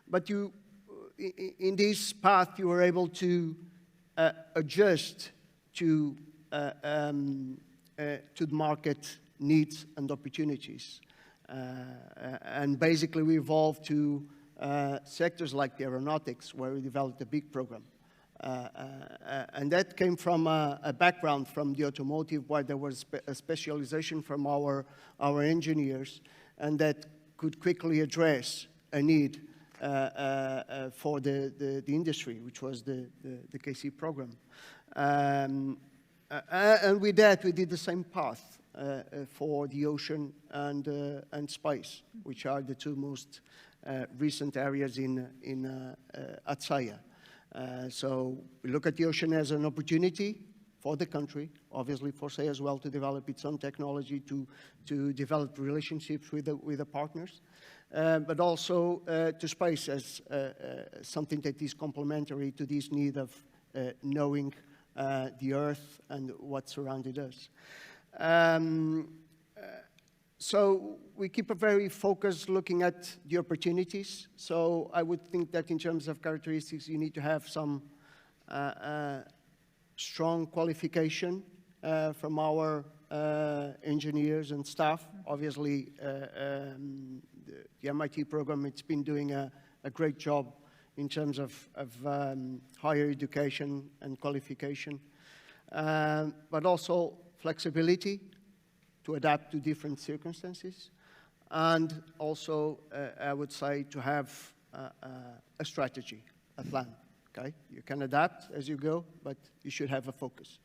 But in this path, you were able to adjust to the market needs and opportunities. And basically we evolved to sectors like the aeronautics, where we developed a big program. And that came from a background from the automotive, where there was a specialization from our engineers, and that could quickly address a need for the industry, which was the KC program. And with that, we did the same path for the ocean and space, which are the two most recent areas at SAIA. So we look at the ocean as an opportunity for the country, obviously for SAIA as well, to develop its own technology, to develop relationships with the partners, but also to space as something that is complementary to this need of knowing the Earth and what surrounded us. So we keep a very focused looking at the opportunities. So I would think that in terms of characteristics, you need to have some strong qualification from our engineers and staff. Obviously, the MIT program, it's been doing a great job in terms of higher education and qualification, but also flexibility to adapt to different circumstances, and also, I would say, to have a strategy, a plan, okay? You can adapt as you go, but you should have a focus.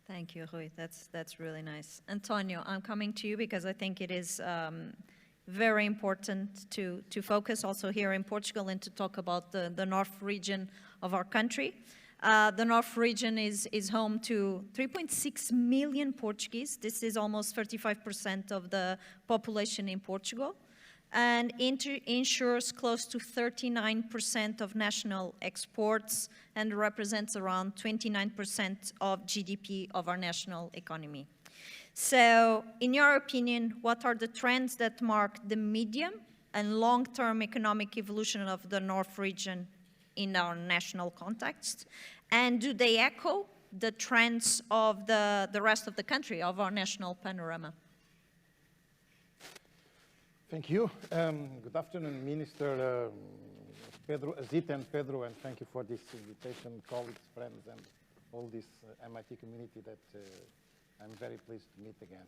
Thank you, Rui. That's really nice. Antonio, I'm coming to you because I think it is very important to focus also here in Portugal and to talk about the north region of our country. The North region is home to 3.6 million Portuguese. This is almost 35% of the population in Portugal, and ensures close to 39% of national exports and represents around 29% of GDP of our national economy. So, in your opinion, what are the trends that mark the medium and long-term economic evolution of the North region in our national context, and do they echo the trends of the rest of the country, of our national panorama? Thank you. Good afternoon, Minister Pedro, Zita and Pedro, and thank you for this invitation, colleagues, friends, and all this MIT community that I'm very pleased to meet again.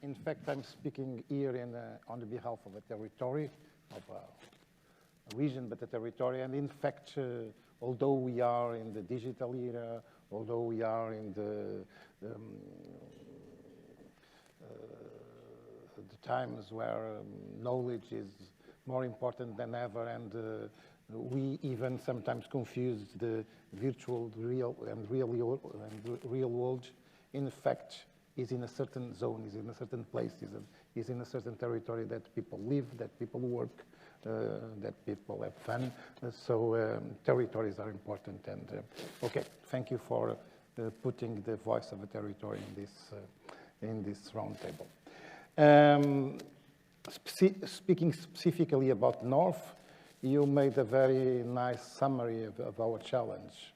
In fact, I'm speaking here on the behalf of a territory, of a region, but a territory. And in fact, although we are in the digital era, although we are in the times where knowledge is more important than ever, and we even sometimes confuse the virtual, real, and real world. In fact, is in a certain zone, is in a certain place, is in a certain territory that people live, that people work, that people have fun. So territories are important. And okay, thank you for putting the voice of a territory in this roundtable. Speaking specifically about North, you made a very nice summary of our challenge.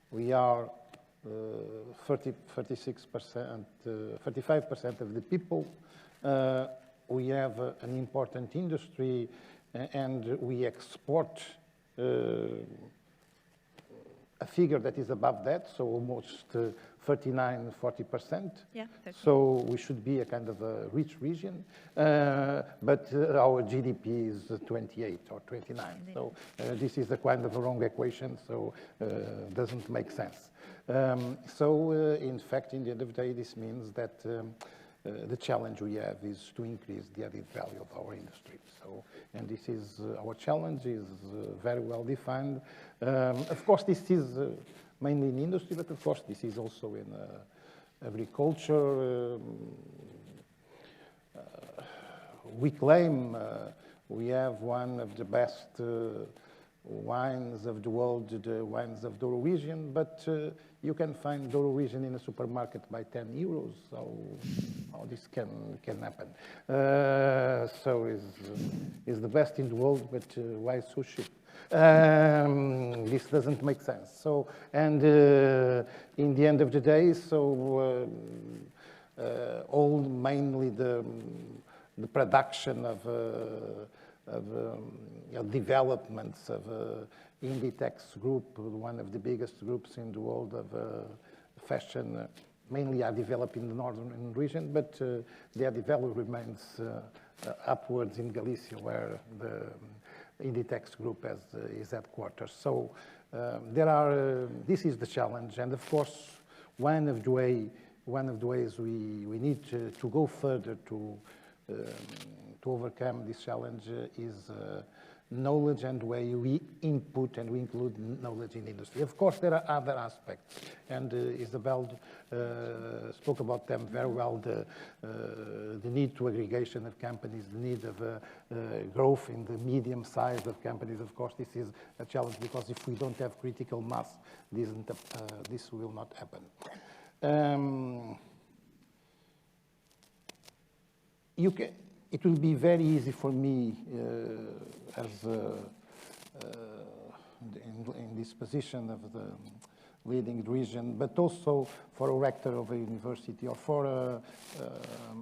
We are 36%, 35% of the people. We have an important industry, and we export a figure that is above that, so almost 39, 40%. Yeah, so we should be a kind of a rich region, but our GDP is 28 or 29. So this is a kind of a wrong equation, so doesn't make sense. In fact, in the end of the day, this means that the challenge we have is to increase the added value of our industry. So, and this is our challenge is very well defined. Of course, this is mainly in industry, but of course, this is also in agriculture. We claim we have one of the best wines of the world, the wines of Douro region, but you can find Douro region in a supermarket by 10 euros. So how this can happen? So is the best in the world, but why so cheap? This doesn't make sense. So, and in the end of the day, so all mainly the production of developments of Inditex Group, one of the biggest groups in the world of fashion, mainly are developed in the northern region, but their development remains upwards in Galicia, where the Inditex Group has its headquarters. So this is the challenge, and of course, one of the ways we need to go further to overcome this challenge is knowledge and the way we input and we include knowledge in industry. Of course, there are other aspects, and Isabel spoke about them very well, the need to aggregation of companies, the need of growth in the medium size of companies. Of course, this is a challenge because if we don't have critical mass, this will not happen. It will be very easy for me in this position of the leading region, but also for a rector of a university or for a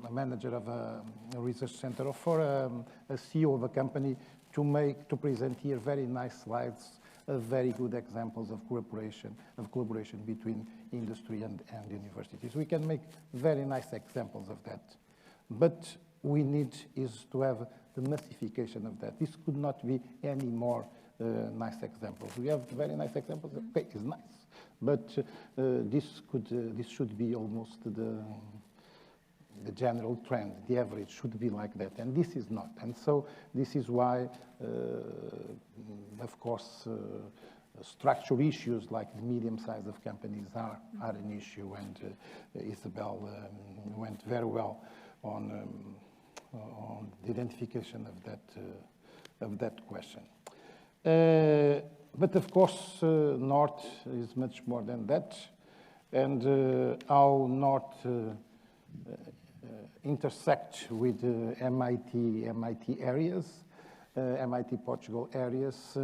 manager of a research center or for a CEO of a company to present here very nice slides of very good examples of collaboration between industry and universities. We can make very nice examples of that, but we need is to have the massification of that. This could not be any more nice examples. We have very nice examples. Okay, it's nice, but this should be almost the general trend. The average should be like that, and this is not. And so this is why, of course, structural issues like the medium size of companies are an issue, and Isabel went very well on the identification of that question. But of course, North is much more than that, and how North intersect with MIT areas, MIT Portugal areas.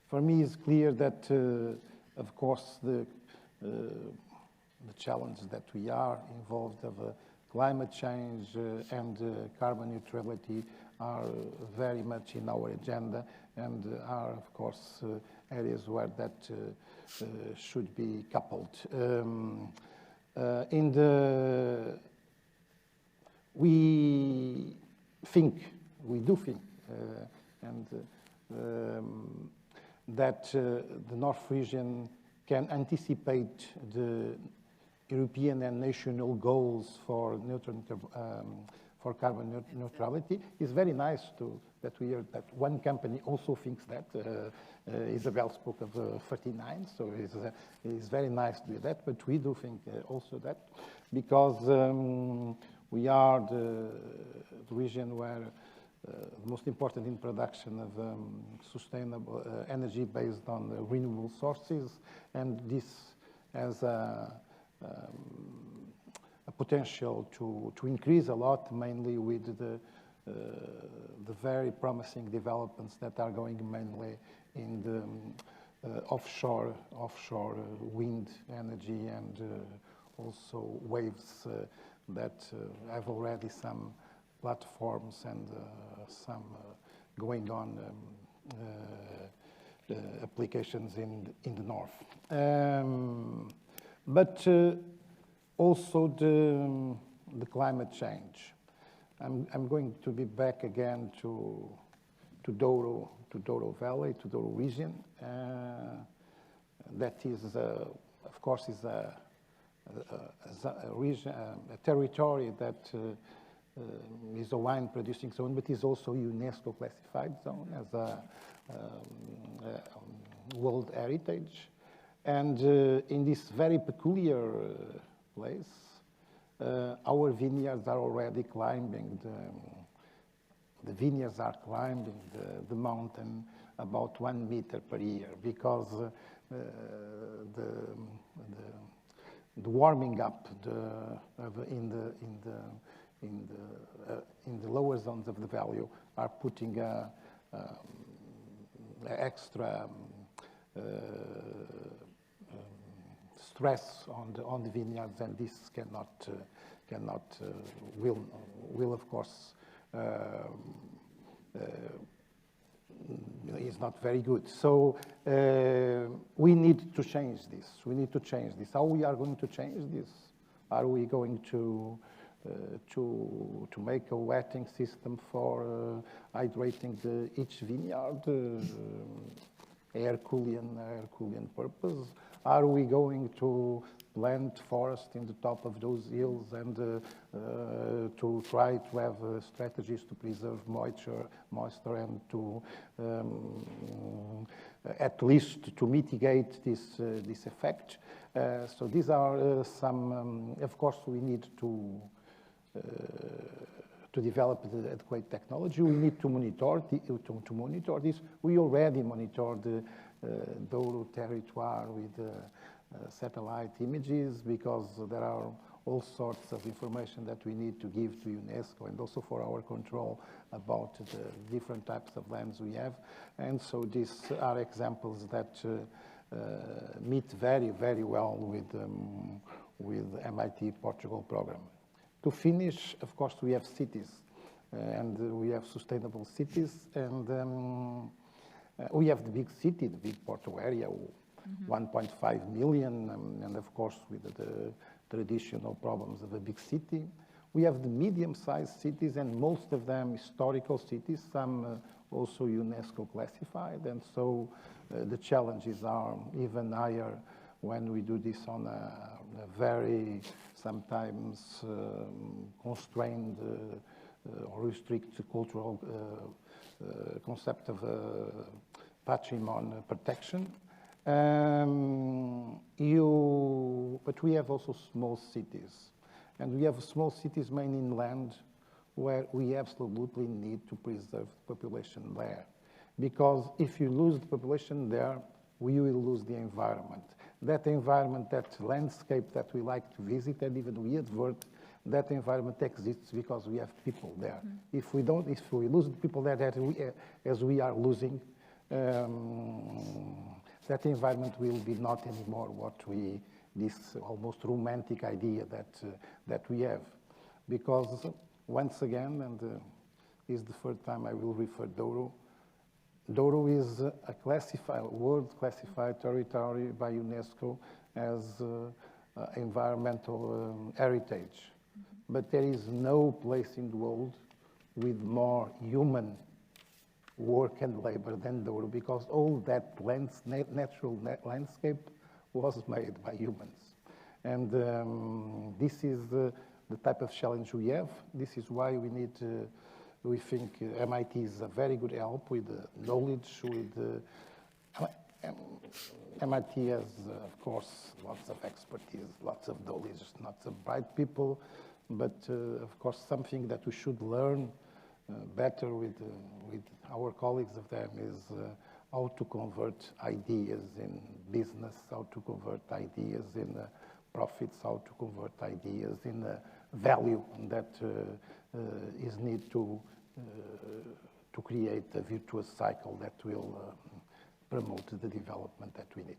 For me, it's clear that, of course, the challenge that we are involved of climate change and carbon neutrality are very much in our agenda, and are, of course, areas where that should be coupled. We do think, and that the North region can anticipate the European and national goals for carbon neutrality. It's very nice that we hear that one company also thinks that. Isabel spoke of 39, so it's very nice to do that, but we do think also that, because we are the region where the most important in production of sustainable energy based on renewable sources, and this has a potential to increase a lot, mainly with the very promising developments that are going mainly in the offshore wind energy, and also waves that have already some platforms and some going on applications in the north. But also the climate change. I'm going to be back again to Douro Valley, to Douro region. That is, of course, is a region, a territory that is a wine producing zone, but is also UNESCO classified zone as a World Heritage. And in this very peculiar place, our vineyards are already climbing the vineyards are climbing the mountain about 1 meter per year, because the warming up in the lower zones of the valley are putting extra stress on the vineyards, and this will of course is not very good. So we need to change this. We need to change this. How we are going to change this? Are we going to make a wetting system for hydrating each vineyard, air cooling purpose? Are we going to plant forest in the top of those hills and to try to have strategies to preserve moisture and to at least to mitigate this effect? So these are some. Of course, we need to develop the adequate technology. We need to monitor this. We already monitor the Douro territoire with satellite images, because there are all sorts of information that we need to give to UNESCO, and also for our control about the different types of lands we have. And so these are examples that meet very, very well with MIT Portugal program. To finish, of course, we have cities, and we have sustainable cities, and we have the big city, the big Porto area, 1.5 million, and of course with the traditional problems of a big city. We have the medium-sized cities, and most of them historical cities, some also UNESCO classified, and so the challenges are even higher when we do this on a very sometimes constrained or restricted cultural concept of patrimony protection. But we have also small cities, and we have small cities mainly inland, where we absolutely need to preserve the population there. Because if you lose the population there, we will lose the environment. That environment, that landscape that we like to visit, and even we advert, that environment exists because we have people there. If we lose the people there, as we are losing, that environment will be not anymore this almost romantic idea that we have. Because once again, and this is the third time I will refer Douro, Douro is a world classified territory by UNESCO as environmental heritage. But there is no place in the world with more human work and labor than door, because all that natural landscape was made by humans. And this is the type of challenge we have. This is why we need to, we think MIT is a very good help with knowledge, with MIT has, of course, lots of expertise, lots of knowledge, lots of bright people, but of course something that we should learn better with our colleagues of them is how to convert ideas in business, how to convert ideas in profits, how to convert ideas in value that is needed to create a virtuous cycle that will promote the development that we need.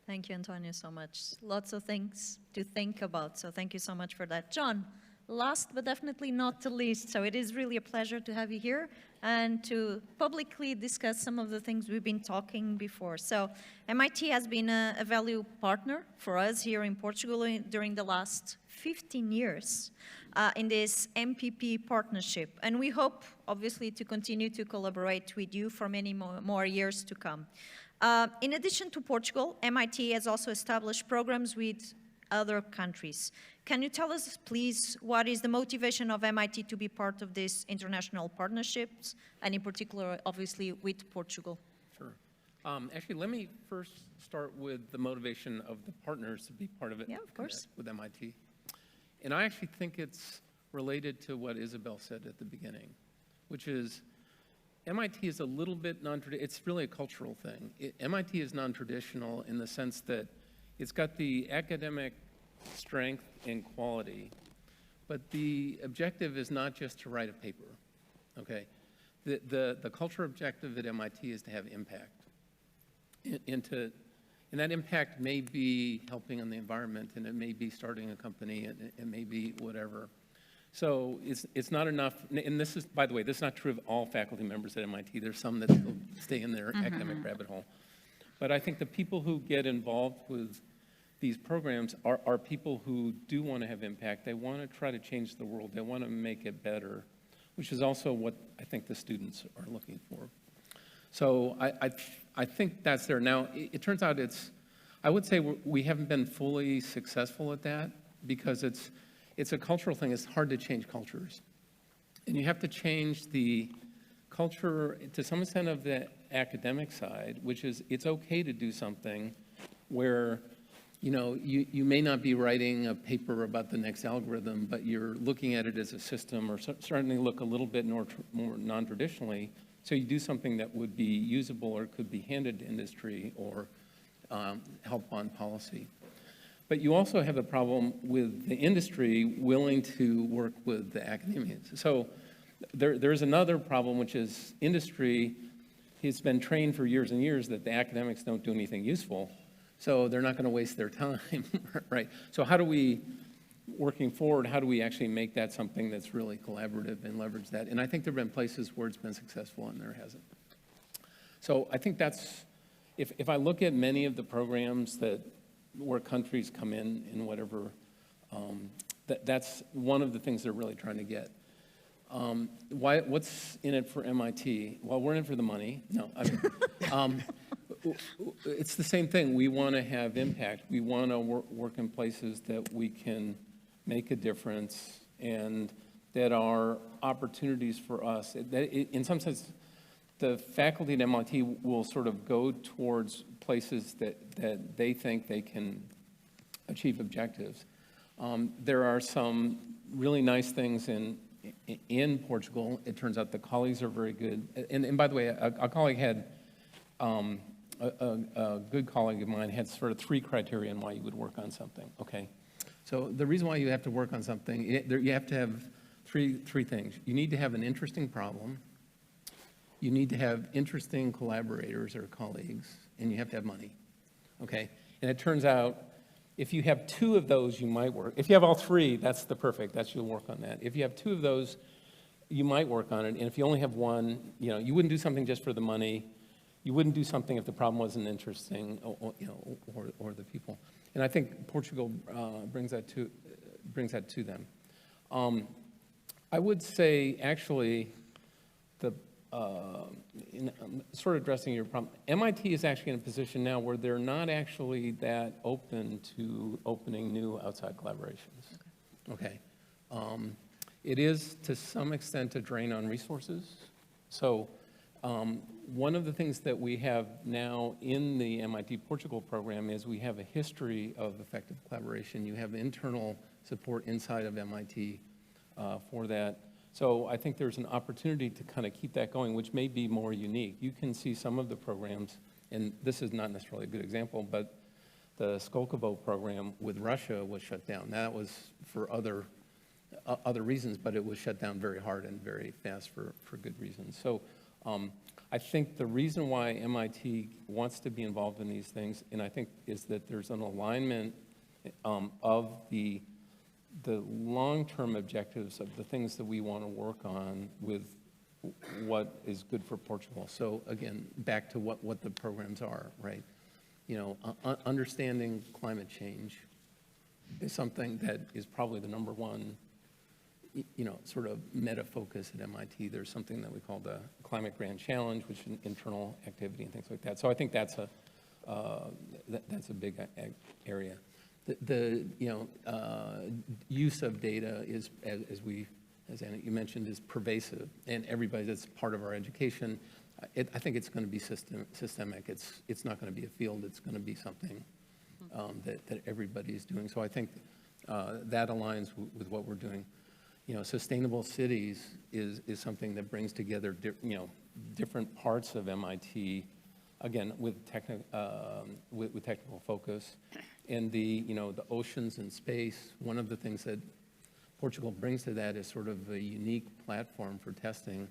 Thank you, Antonio, so much. Lots of things to think about, so thank you so much for that. John, last but definitely not the least, so it is really a pleasure to have you here and to publicly discuss some of the things we've been talking before. So MIT has been a value partner for us here in Portugal during the last 15 years in this MPP partnership. And we hope, obviously, to continue to collaborate with you for many more years to come. In addition to Portugal, MIT has also established programs with other countries. Can you tell us, please, what is the motivation of MIT to be part of these international partnerships, and in particular, obviously, with Portugal? Sure. Actually, let me first start with the motivation of the partners to be part of it. Yeah, of course. With MIT. And I actually think it's related to what Isabel said at the beginning, which is MIT is a little bit non-traditional. It's really a cultural thing. MIT is non-traditional in the sense that it's got the academic strength and quality, but the objective is not just to write a paper, okay? The cultural objective at MIT is to have impact. And that impact may be helping on the environment, and it may be starting a company, and it may be whatever. So it's not enough, and this is, by the way, this is not true of all faculty members at MIT. There's some that still stay in their academic rabbit hole. But I think the people who get involved with these programs are people who do want to have impact. They want to try to change the world. They want to make it better, which is also what I think the students are looking for. So I think that's there. Now, it turns out I would say we haven't been fully successful at that because it's a cultural thing. It's hard to change cultures. And you have to change the culture to some extent of the academic side, which is it's okay to do something where you may not be writing a paper about the next algorithm, but you're looking at it as a system or starting to look a little bit more non-traditionally. So you do something that would be usable or could be handed to industry or help on policy. But you also have a problem with the industry willing to work with the academia. So there's another problem, which is industry has been trained for years and years that the academics don't do anything useful. So they're not going to waste their time, right? So how do we, working forward, how do we actually make that something that's really collaborative and leverage that? And I think there have been places where it's been successful and there hasn't. So I think that's, if I look at many of the programs where countries come in whatever, that's one of the things they're really trying to get. What's in it for MIT? Well, we're in it for the money. No, it's the same thing. We want to have impact. We want to work in places that we can make a difference and that are opportunities for us. In some sense, the faculty at MIT will sort of go towards places that they think they can achieve objectives. There are some really nice things in Portugal. It turns out the colleagues are very good. And by the way, a colleague had, a good colleague of mine had sort of 3 criteria on why you would work on something, okay? So the reason why you have to work on something, you have to have three things. You need to have an interesting problem, you need to have interesting collaborators or colleagues, and you have to have money, okay? And it turns out, if you have 2 of those, you might work. If you have all 3, that's the perfect, you'll work on that. If you have 2 of those, you might work on it. And if you only have 1, you wouldn't do something just for the money. You wouldn't do something if the problem wasn't interesting, or the people. And I think Portugal brings that to them. I would say, actually, sort of addressing your problem, MIT is actually in a position now where they're not actually that open to opening new outside collaborations. Okay. It is to some extent a drain on resources. So one of the things that we have now in the MIT Portugal program is we have a history of effective collaboration. You have internal support inside of MIT for that. So I think there's an opportunity to kind of keep that going, which may be more unique. You can see some of the programs, and this is not necessarily a good example, but the Skolkovo program with Russia was shut down. That was for other reasons, but it was shut down very hard and very fast for good reasons. So I think the reason why MIT wants to be involved in these things, and I think is that there's an alignment of the long-term objectives of the things that we want to work on with what is good for Portugal. So again, back to what the programs are, right? You know, understanding climate change is something that is probably the number one, you know, sort of meta focus at MIT. There's something that we call the Climate Grand Challenge, which is an internal activity and things like that. So I think that's a big area. The use of data is, as Anna, you mentioned, is pervasive, and everybody, that's part of our education. I think it's going to be systemic. It's not going to be a field. It's going to be something that everybody is doing. So I think that aligns with what we're doing. You know, sustainable cities is something that brings together different parts of MIT, again with technical focus. And the oceans and space, one of the things that Portugal brings to that is sort of a unique platform for testing.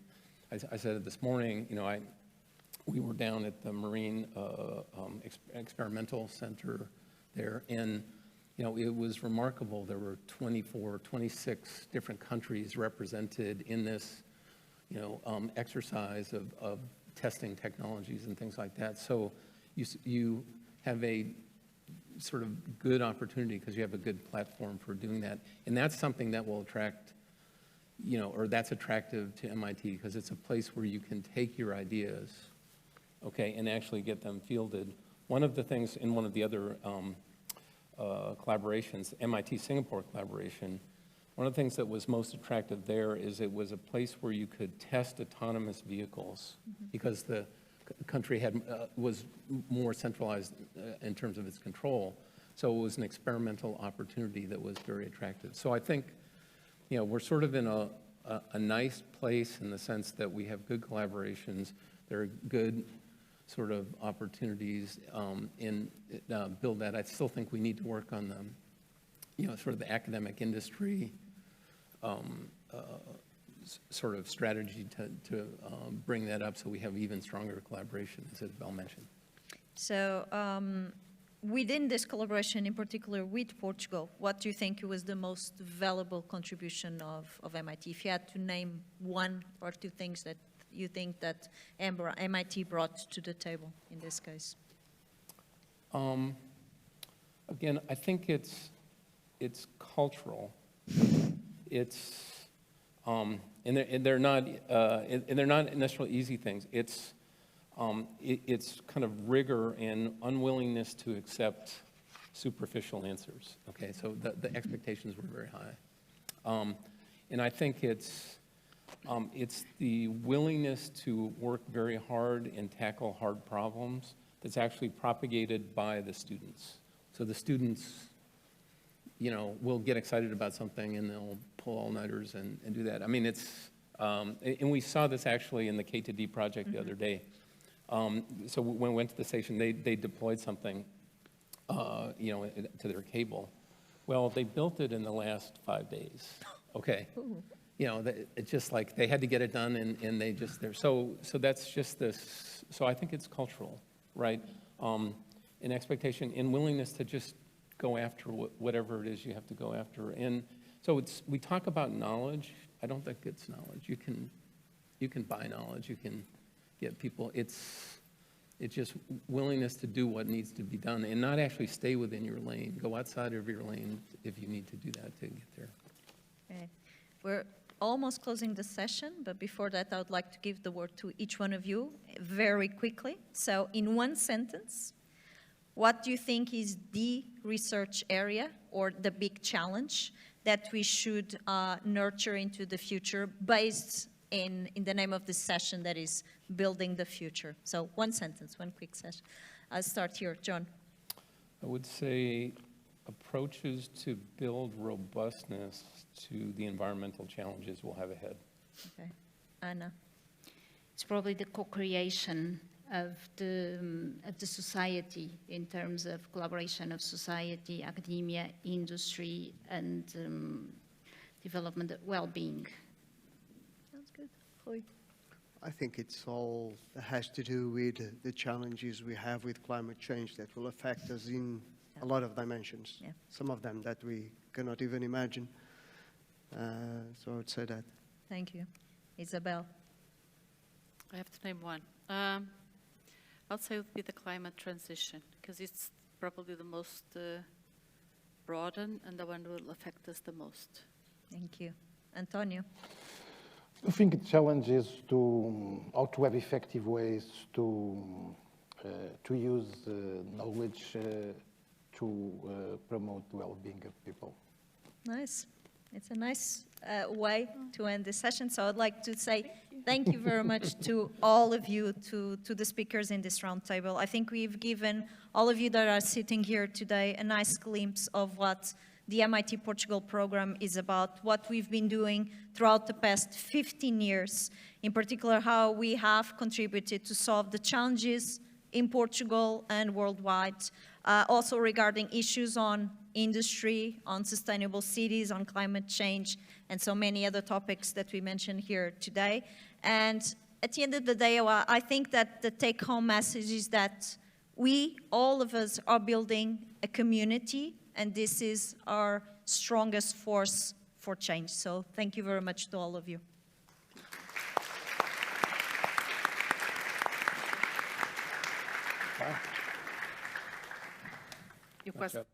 I said it this morning, you know, we were down at the Marine Experimental Center there, and, you know, it was remarkable. There were 26 different countries represented in this, you know, exercise of testing technologies and things like that. So you have a sort of good opportunity because you have a good platform for doing that. And that's something that will attract, you know, or that's attractive to MIT because it's a place where you can take your ideas, okay, and actually get them fielded. One of the things in one of the other collaborations, MIT Singapore collaboration, one of the things that was most attractive there is it was a place where you could test autonomous vehicles because the country was more centralized in terms of its control. So it was an experimental opportunity that was very attractive. So I think, you know, we're sort of in a nice place in the sense that we have good collaborations. There are good sort of opportunities in build that. I still think we need to work on them, you know, sort of the academic industry sort of strategy to bring that up so we have even stronger collaboration, as Isabel mentioned. So within this collaboration, in particular with Portugal, what do you think was the most valuable contribution of MIT? If you had to name one or two things that you think that MIT brought to the table in this case? Again, I think it's cultural. It's and they're not necessarily easy things. It's kind of rigor and unwillingness to accept superficial answers. Okay, so the expectations were very high, and I think it's the willingness to work very hard and tackle hard problems that's actually propagated by the students. So the students, you know, will get excited about something and they'll pull all-nighters and do that. I mean, it's, and we saw this actually in the K2D project the other day. So when we went to the station, they deployed something, you know, to their cable. Well, they built it in the last 5 days. Okay. You know, it's just like they had to get it done and they just, so that's just this, so I think it's cultural, right? An expectation and willingness to just go after whatever it is you have to go after. And so we talk about knowledge. I don't think it's knowledge. You can buy knowledge. You can get people. It's just willingness to do what needs to be done and not actually stay within your lane. Go outside of your lane if you need to do that to get there. Okay. We're almost closing the session, but before that, I would like to give the word to each one of you very quickly. So in one sentence, what do you think is the research area or the big challenge that we should nurture into the future based in the name of this session, that is building the future? So one sentence, one quick session. I'll start here, John. I would say approaches to build robustness to the environmental challenges we'll have ahead. Okay. Anna. It's probably the co-creation of the society in terms of collaboration of society, academia, industry, and development, well-being. Sounds good. Rui. I think it's all has to do with the challenges we have with climate change that will affect us in a lot of dimensions. Yeah. Some of them that we cannot even imagine. So I would say that. Thank you. Isabel. I have to name one. I'll say it would be the climate transition, because it's probably the most broad and the one that will affect us the most. Thank you. Antonio. I think the challenge is how to have effective ways to use knowledge to promote the well-being of people. Nice. It's a nice way to end this session. So I'd like to say thank you very much to all of you, to the speakers in this roundtable. I think we've given all of you that are sitting here today a nice glimpse of what the MIT Portugal program is about, what we've been doing throughout the past 15 years, in particular how we have contributed to solve the challenges in Portugal and worldwide, also regarding issues on industry, on sustainable cities, on climate change, and so many other topics that we mentioned here today. And at the end of the day, I think that the take-home message is that we, all of us, are building a community, and this is our strongest force for change. So thank you very much to all of you. Eu quase